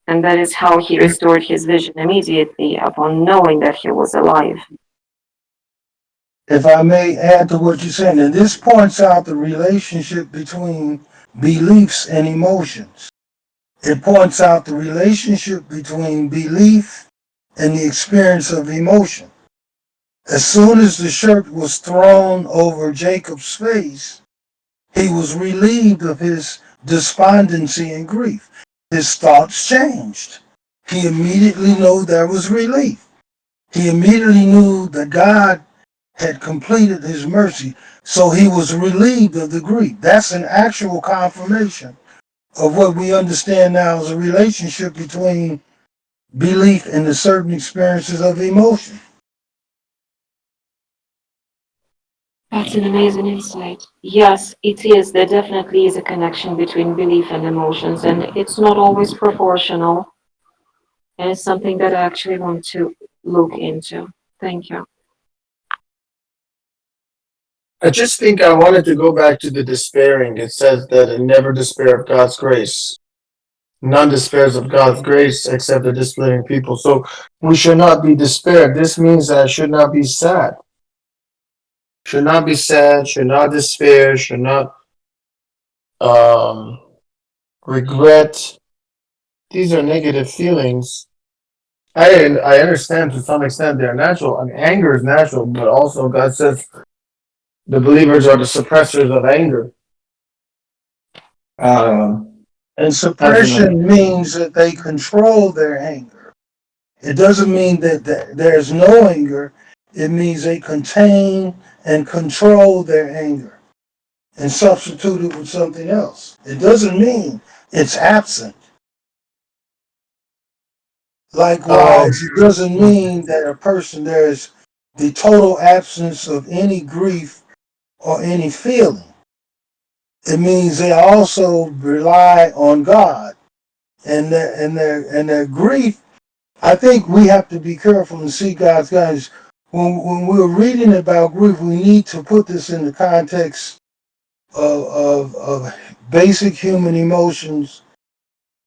And that is how he restored his vision immediately upon knowing that he was alive. If I may add to what you're saying, and this points out the relationship between beliefs and emotions. It points out the relationship between belief and the experience of emotion. As soon as the shirt was thrown over Jacob's face, he was relieved of his despondency and grief. His thoughts changed. He immediately knew there was relief. He immediately knew that God had completed his mercy, so he was relieved of the grief. That's an actual confirmation of what we understand now as a relationship between belief and the certain experiences of emotion. That's an amazing insight. Yes, it is. There definitely is a connection between belief and emotions, and it's not always proportional. And it's something that I actually want to look into. Thank you. I just think I wanted to go back to the despairing. It says that never despair of God's grace. None despairs of God's grace except the disbelieving people. So we should not be despaired. This means that I should not be sad. Should not be sad, should not despair, should not um, regret. These are negative feelings. I understand to some extent they're natural. I mean, anger is natural, but also God says the believers are the suppressors of anger. And suppression means that they control their anger. It doesn't mean that there's no anger. It means they contain and control their anger and substitute it with something else. It doesn't mean it's absent. Likewise, it doesn't mean that a person, there's the total absence of any grief or any feeling. It means they also rely on God and their grief. I think we have to be careful and see God's guidance. When we're reading about grief, we need to put this in the context of basic human emotions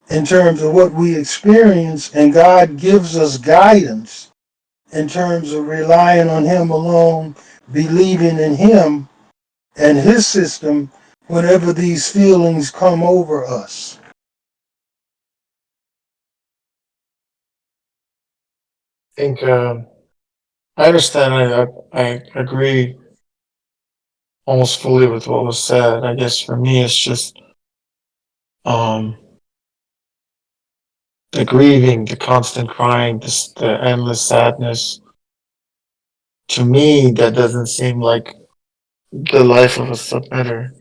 in terms of what we experience, and God gives us guidance in terms of relying on Him alone, believing in Him and His system whenever these feelings come over us. I think I understand. I agree almost fully with what was said. I guess for me, it's just um, the grieving, the constant crying, the endless sadness. To me, that doesn't seem like the life of a submitter.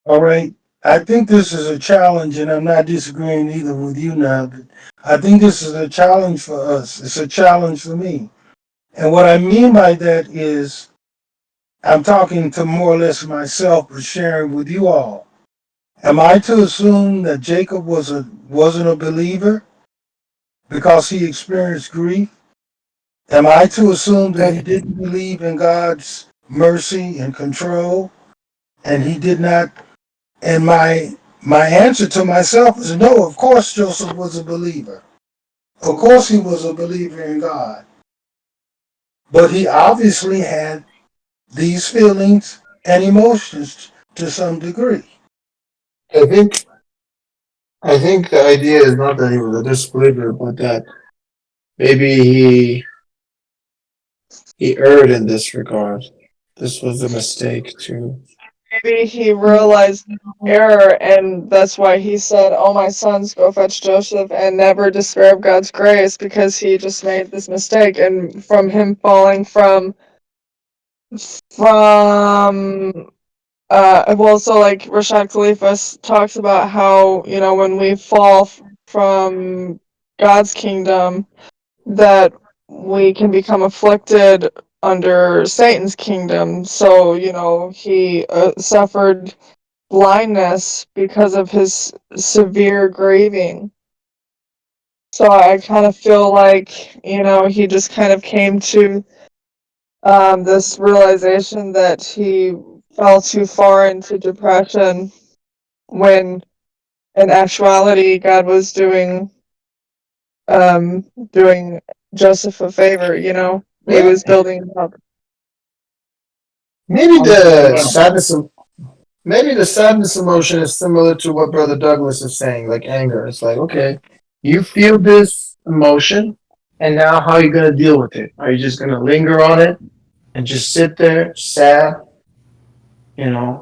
All right. I think this is a challenge, and I'm not disagreeing either with you now. But I think this is a challenge for us. It's a challenge for me. And what I mean by that is I'm talking to more or less myself, but sharing with you all. Am I to assume that Jacob wasn't a believer because he experienced grief? Am I to assume that he didn't believe in God's mercy and control, and he did not? And my answer to myself is no. Of course, Joseph was a believer. Of course, he was a believer in God. But he obviously had these feelings and emotions to some degree. I think I think the idea is not that he was a disbeliever, but that maybe he erred in this regard. This was a mistake too. Maybe he realized error, and that's why he said, "Oh, my sons, go fetch Joseph," and never despair of God's grace because he just made this mistake, and from him falling from well, so like Rashad Khalifa talks about how, when we fall from God's kingdom, that we can become afflicted under Satan's kingdom. So, he suffered blindness because of his severe grieving. So I kind of feel like, he just kind of came to this realization that he fell too far into depression when in actuality God was doing Joseph a favor. He was building him up. Maybe the sadness of maybe the sadness emotion is similar to what Brother Douglas is saying, like anger. It's like, okay, you feel this emotion, and now how are you gonna deal with it? Are you just gonna linger on it and just sit there sad, in a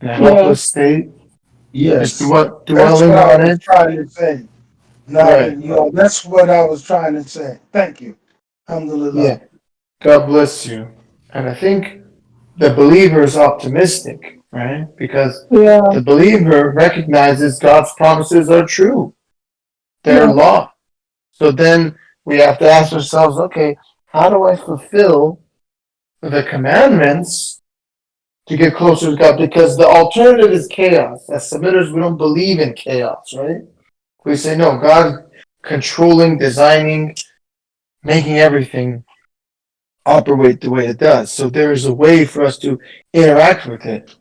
helpless state? Just Yes, that's dwelling what I on was it? trying to say. Not Right. that, that's what I was trying to say. Thank you. Alhamdulillah. Yeah. God bless you. And I think the believer is optimistic, right? Because Yeah, the believer recognizes God's promises are true. They're yeah, law. So then we have to ask ourselves, okay, how do I fulfill the commandments to get closer to God? Because the alternative is chaos. As submitters, we don't believe in chaos, right? We say, no, God controlling, designing, making everything operate the way it does. So there is a way for us to interact with it.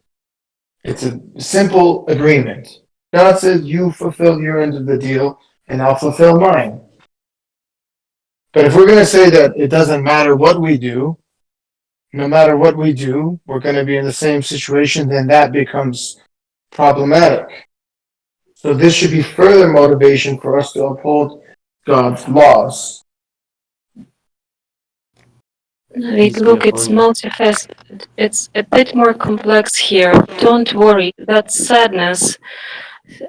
It's a simple agreement. God says, you fulfill your end of the deal, and I'll fulfill mine. But if we're going to say that it doesn't matter what we do, no matter what we do, we're going to be in the same situation, then that becomes problematic. So this should be further motivation for us to uphold God's laws. Wait, Peace be look, it's upon you. multifaceted. It's a bit more complex here. Don't worry, that sadness,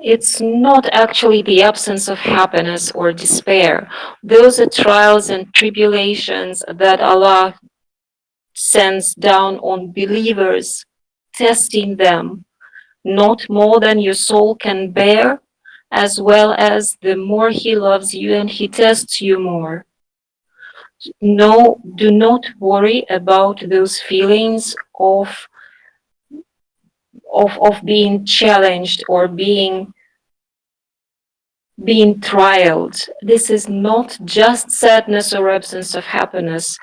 it's not actually the absence of happiness or despair. Those are trials and tribulations that Allah sends down on believers, testing them, not more than your soul can bear, as well as the more He loves you and He tests you more. No, do not worry about those feelings of being challenged or being trialed. This is not just sadness or absence of happiness.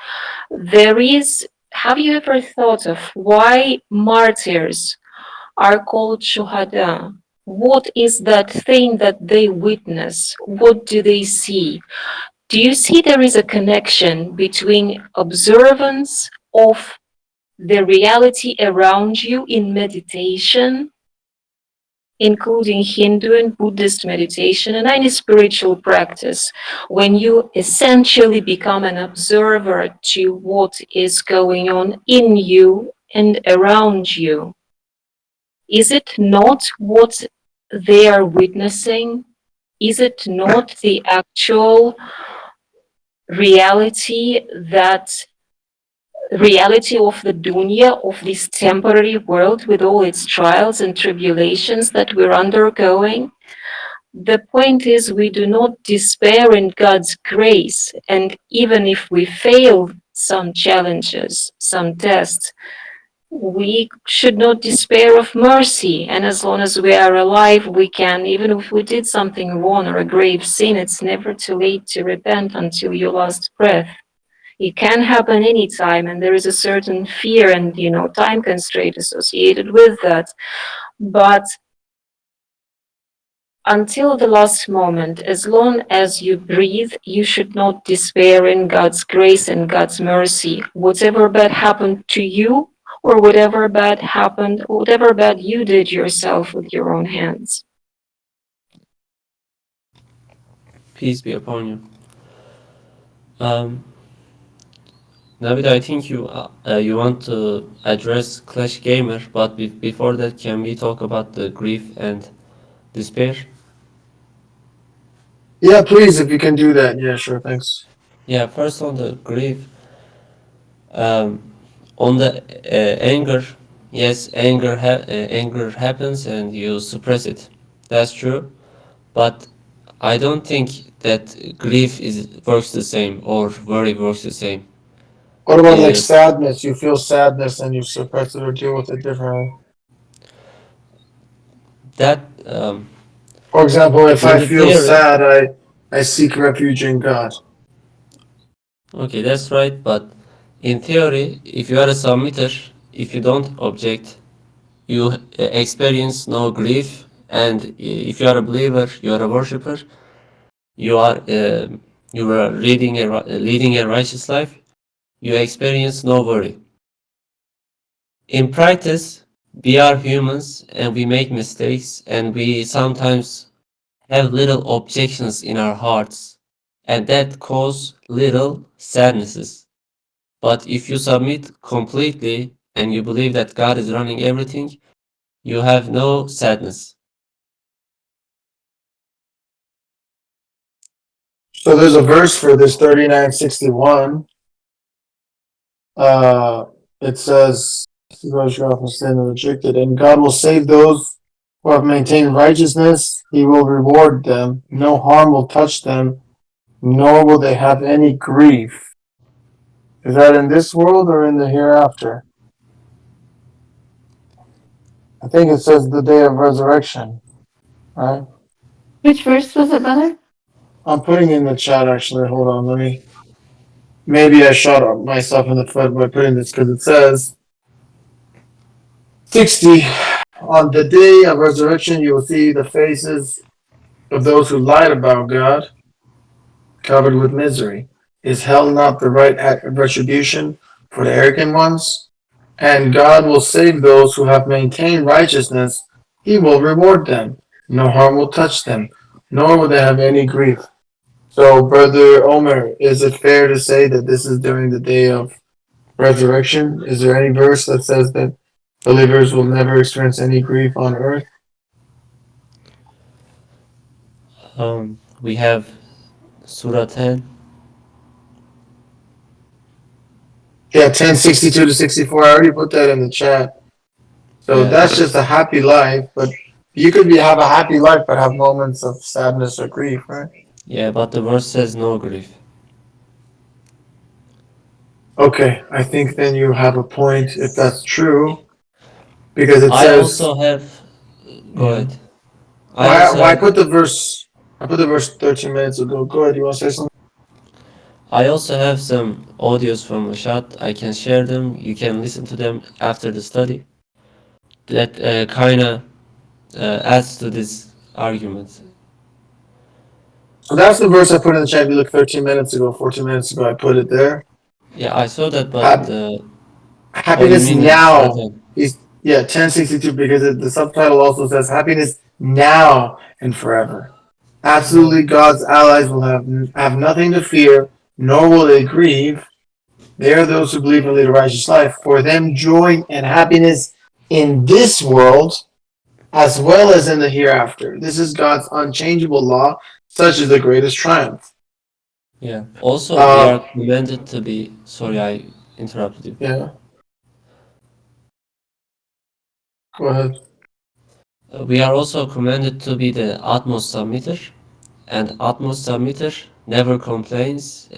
There is, have you ever thought of why martyrs are called shuhada? What is that thing that they witness? What do they see? Do you see there is a connection between observance of the reality around you in meditation, including Hindu and Buddhist meditation and any spiritual practice, when you essentially become an observer to what is going on in you and around you? Is it not what they are witnessing? Is it not the actual reality of the dunya, of this temporary world with all its trials and tribulations that we're undergoing? The point is, we do not despair in God's grace, and even if we fail some challenges, some tests, we should not despair of mercy. And as long as we are alive, we can, even if we did something wrong or a grave sin, it's never too late to repent until your last breath. It can happen anytime, and there is a certain fear and time constraint associated with that. But until the last moment, as long as you breathe, you should not despair in God's grace and God's mercy. Whatever bad happened to you, or whatever bad happened, whatever bad you did yourself with your own hands. Peace be upon you. Navid, I think you want to address Clash Gamer, but before that, can we talk about the grief and despair? Yeah, please, if you can do that. Yeah, sure, thanks. Yeah, first on the grief, um, on the anger. Yes, anger happens and you suppress it. That's true, but I don't think that grief works the same or worry works the same. What about like Uh, sadness? You feel sadness and you suppress it or deal with it differently. that For example, if in I the feel theory, sad, I seek refuge in God. okay, that's right. But in theory, if you are a submitter, if you don't object, you experience no grief. And if you are a believer, you are a worshipper, you are you are leading a righteous life, you experience no worry. In practice, we are humans and we make mistakes and we sometimes have little objections in our hearts, and that cause little sadnesses. But if you submit completely and you believe that God is running everything, you have no sadness. So there's a verse for this 39:61. It says, "Those who often stand and rejected, and God will save those who have maintained righteousness. He will reward them. No harm will touch them, nor will they have any grief." Is that in this world or in the hereafter? I think it says the day of resurrection, right? Which verse was it, brother? I'm putting in the chat actually. Hold on, let me. Maybe I shot myself in the foot by putting this because it says 60. On the day of resurrection, you will see the faces of those who lied about God covered with misery. Is hell not the right retribution for the arrogant ones? And God will save those who have maintained righteousness. He will reward them. No harm will touch them, nor will they have any grief. So, Brother Omer, is it fair to say that this is during the day of resurrection? Is there any verse that says that believers will never experience any grief on earth? We have Surah 10. Yeah, 1062 to 64. I already put that in the chat. So Yeah, that's just a happy life, but you could have a happy life but have moments of sadness or grief, right? yeah, but the verse says no grief. Okay, I think then you have a point if that's true, because it I says also have. Go yeah. ahead. I also I have. put the verse. I put the verse 13 minutes ago. Go ahead. You want to say something? I also have some audios from Rashad. I can share them. You can listen to them after the study. That kind of adds to this argument. So that's the verse I put in the chat. If you look 13 minutes ago, 14 minutes ago, I put it there. Yeah, I saw that, but Ha- oh, you happiness mean in Surah now. 10? He's yeah, 1062 because the subtitle also says happiness now and forever. Absolutely, God's allies will have nothing to fear, nor will they grieve. They are those who believe and lead a righteous life. For them, joy and happiness in this world as well as in the hereafter. This is God's unchangeable law, such is the greatest triumph. Yeah. Also, we are Uh, commanded to be. Sorry, I interrupted you. yeah, go ahead. We are also commanded to be the utmost submitter, and utmost submitter never complains.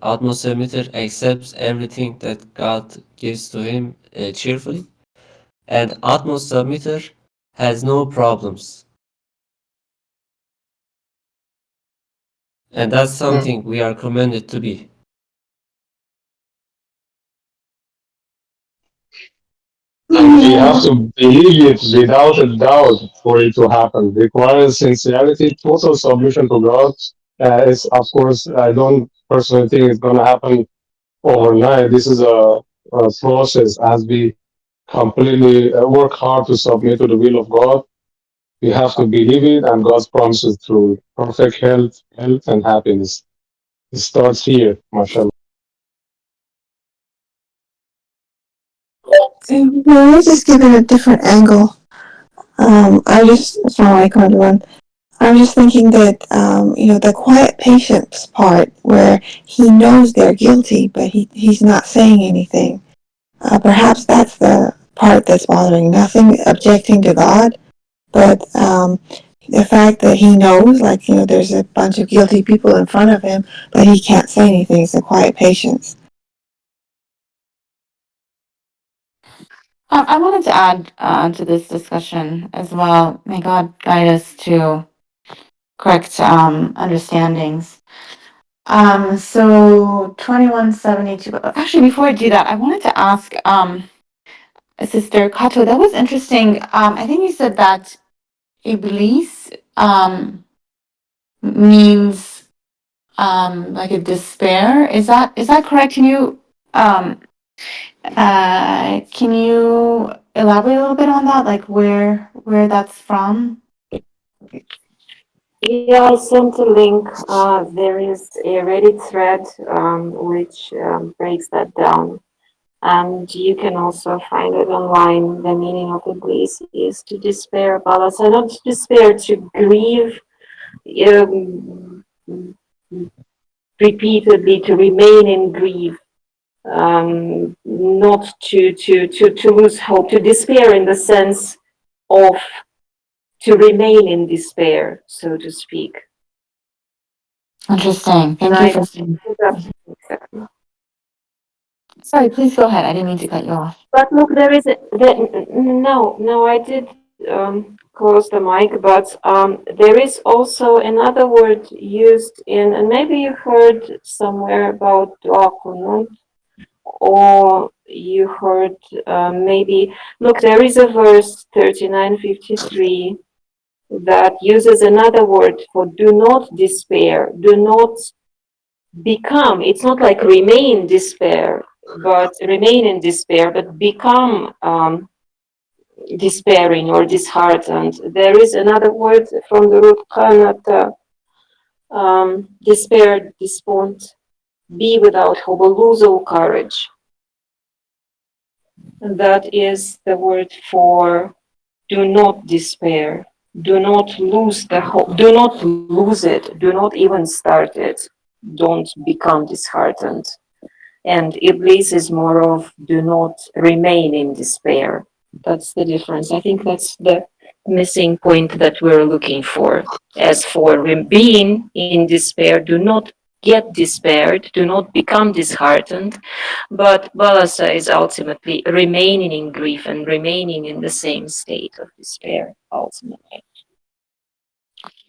Utmost submitter accepts everything that God gives to him cheerfully, and utmost submitter has no problems. And that's Mm. something we are commanded to be. And we have to believe it without a doubt for it to happen. Requires sincerity, total submission to God. It's of course I don't personally think it's gonna happen overnight. This is a process as we completely work hard to submit to the will of God. We have to believe it and God's promises through perfect health and happiness. It starts here, mashallah. Well, I just give it a different angle. Assalamu alaikum, everyone. I'm just thinking that, the quiet patience part where he knows they're guilty, but he's not saying anything. Perhaps that's the part that's bothering. Nothing objecting to God, but the fact that he knows, there's a bunch of guilty people in front of him, but he can't say anything. It's a quiet patience. I wanted to add to this discussion as well. May God guide us to correct understandings. So 2172. Actually, before I do that, I wanted to ask Sister Kato. That was interesting. I think you said that Iblis means like a despair. Is that correct? Can you elaborate a little bit on that? Like where that's from? Yeah, I sent a link. There is a Reddit thread which breaks that down. And you can also find it online. The meaning of Iblis is to despair about us, and not to despair, to grieve um, repeatedly, to remain in grief, not to lose hope, to despair in the sense of to remain in despair, so to speak. Interesting. And Thank you I for. Sorry, please go ahead. I didn't mean to cut you off. But look, no, I did close the mic, but there is also another word used in, and maybe you heard somewhere about dua qunut, or you heard maybe, look, there is a verse 39:53 that uses another word for do not despair, do not become. It's not like remain despair, but remain in despair, but become despairing or disheartened. There is another word from the root kanata, despair, despond, be without hope, or lose all courage. And that is the word for do not despair. Do not lose the hope. Do not lose it. Do not even start it. Don't become disheartened. And Iblis is more of do not remain in despair. That's the difference. I think that's the missing point that we're looking for. As for being in despair, do not get despaired, do not become disheartened, but balasa is ultimately remaining in grief and remaining in the same state of despair, ultimately.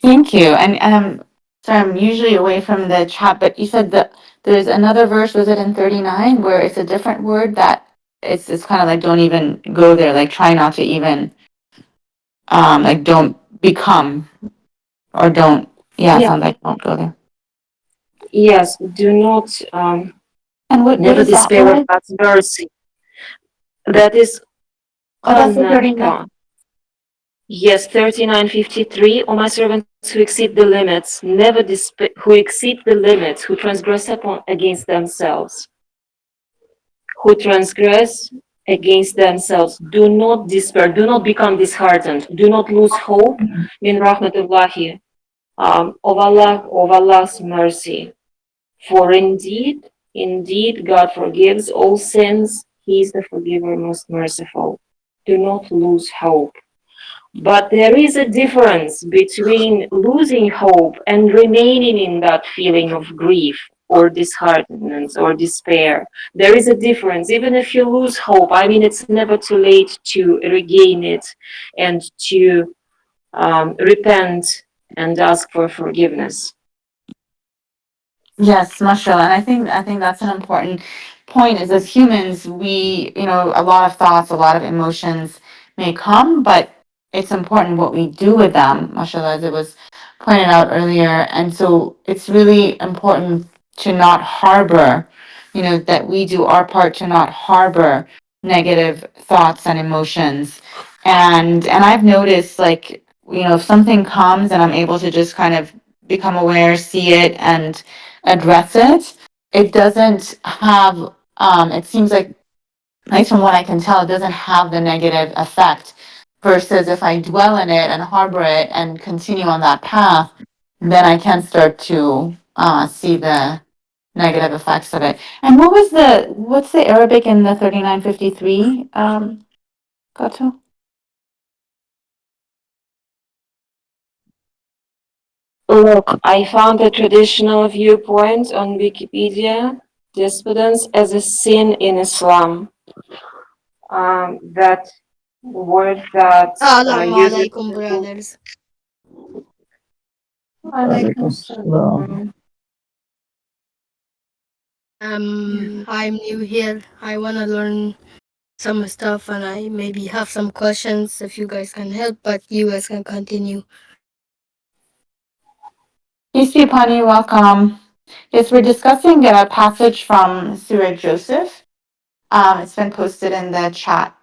Thank you. And so I'm usually away from the chat, but you said that there's another verse, was it in 39, where it's a different word that it's kind of like don't even go there, like try not to even like don't become or don't Yeah, sounds like don't go there. yes, do not And what never is that despair of word? God's mercy. That is Oh, that's the 39. kanata. Yes, 39:53. O my servants who exceed the limits, never who exceed the limits, who transgress upon against themselves, who transgress against themselves. Do not despair. Do not become disheartened. Do not lose hope. Min rahmatullahi, of Allah's mercy. For indeed, God forgives all sins. He is the forgiver, most merciful. Do not lose hope. But there is a difference between losing hope and remaining in that feeling of grief or disheartenment or despair. There is a difference. Even if you lose hope, I mean, it's never too late to regain it and to repent and ask for forgiveness. Yes, mashallah. And I think that's an important point is as humans, we, a lot of thoughts, a lot of emotions may come, but it's important what we do with them, mashallah, as it was pointed out earlier. And so it's really important to not harbor, that we do our part to not harbor negative thoughts and emotions. And I've noticed like, if something comes and I'm able to just kind of become aware, see it and address it, it doesn't have, it seems like, at least from what I can tell, it doesn't have the negative effect. Versus if I dwell in it and harbor it and continue on that path, then I can start to see the negative effects of it. And what's the Arabic in the 3953, Gato? Look, I found a traditional viewpoint on Wikipedia, despondence as a sin in Islam. That word that Assalamu uses alaikum, the brothers. Alaikum salam. I'm new here. I wanna learn some stuff, and I maybe have some questions if you guys can help, but you guys can continue. Peace be upon you, welcome. Yes, we're discussing a passage from Surah Joseph. It's been posted in the chat.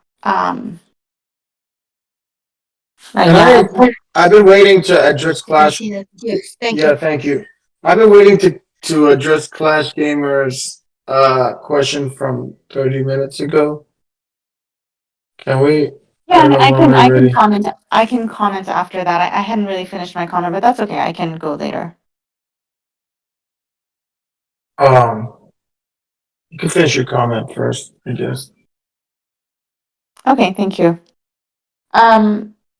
Right And now. I've been waiting to address I can Clash. see that. Yes, thank Yeah, you. thank you. I've been waiting to address Clash Gamers question from 30 minutes ago. Can we? I Yeah, don't know I when can we're I can ready. comment. I can comment after that. I hadn't really finished my comment, but that's okay. I can go later. Um, you can finish your comment first, I guess. Okay, thank you.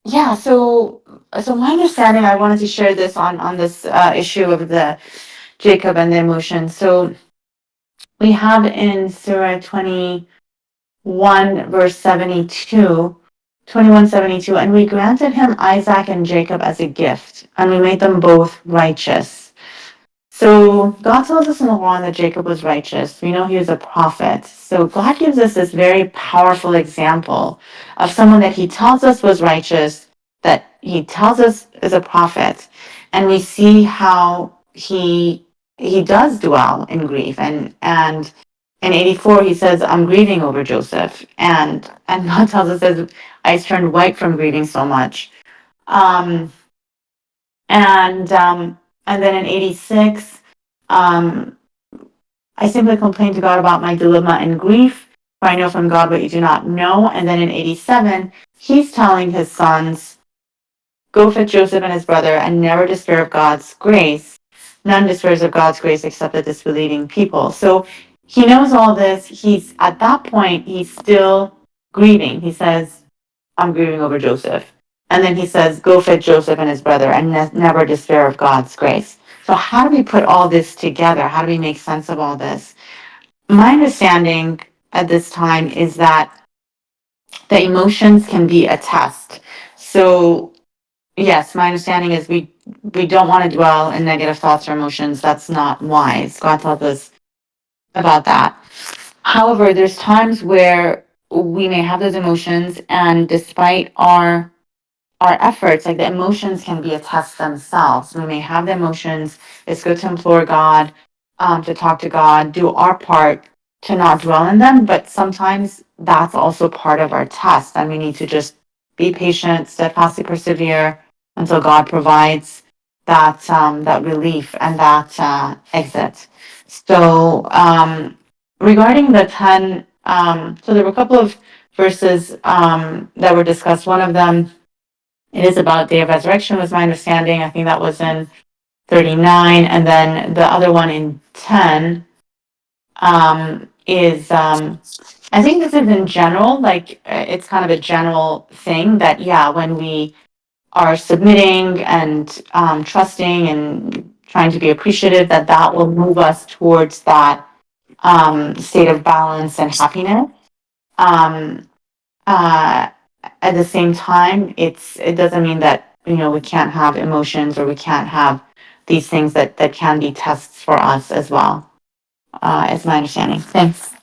Yeah, so my understanding, I wanted to share this on this issue of the Jacob and the emotion. So we have in Surah 21 verse 72, 21:72, and we granted him Isaac and Jacob as a gift, and we made them both righteous. So God tells us in the Quran that Jacob was righteous. We know he was a prophet. So God gives us this very powerful example of someone that he tells us was righteous, that he tells us is a prophet, and we see how he does dwell in grief. And in 84 he says, I'm grieving over Joseph. And God tells us his eyes turned white from grieving so much. Um, and then in 86, um, I simply complained to God about my dilemma and grief, for I know from God what you do not know. And then in 87, he's telling his sons, go fetch Joseph and his brother and never despair of God's grace. None despairs of God's grace except the disbelieving people. So he knows all this. He's at that point, he's still grieving. He says, I'm grieving over Joseph. And then he says, go fetch Joseph and his brother and never despair of God's grace. So how do we put all this together? How do we make sense of all this? My understanding at this time is that the emotions can be a test. So yes, my understanding is we don't want to dwell in negative thoughts or emotions. That's not wise. God tells us about that. However, there's times where we may have those emotions, and despite our efforts, like the emotions can be a test themselves. We may have the emotions. It's good to implore God, to talk to God, do our part to not dwell in them. But sometimes that's also part of our test, and we need to just be patient, steadfastly persevere until God provides that relief and that exit. So regarding the 10, so there were a couple of verses that were discussed. One of them, it is about day of resurrection, was my understanding. I think that was in 39. And then the other one in 10 is, I think this is in general, like it's kind of a general thing that, yeah, when we are submitting and trusting and trying to be appreciative, that will move us towards that state of balance and happiness. Um, uh, at the same time, it doesn't mean that we can't have emotions or we can't have these things that can be tests for us as well. Is my understanding. Thanks.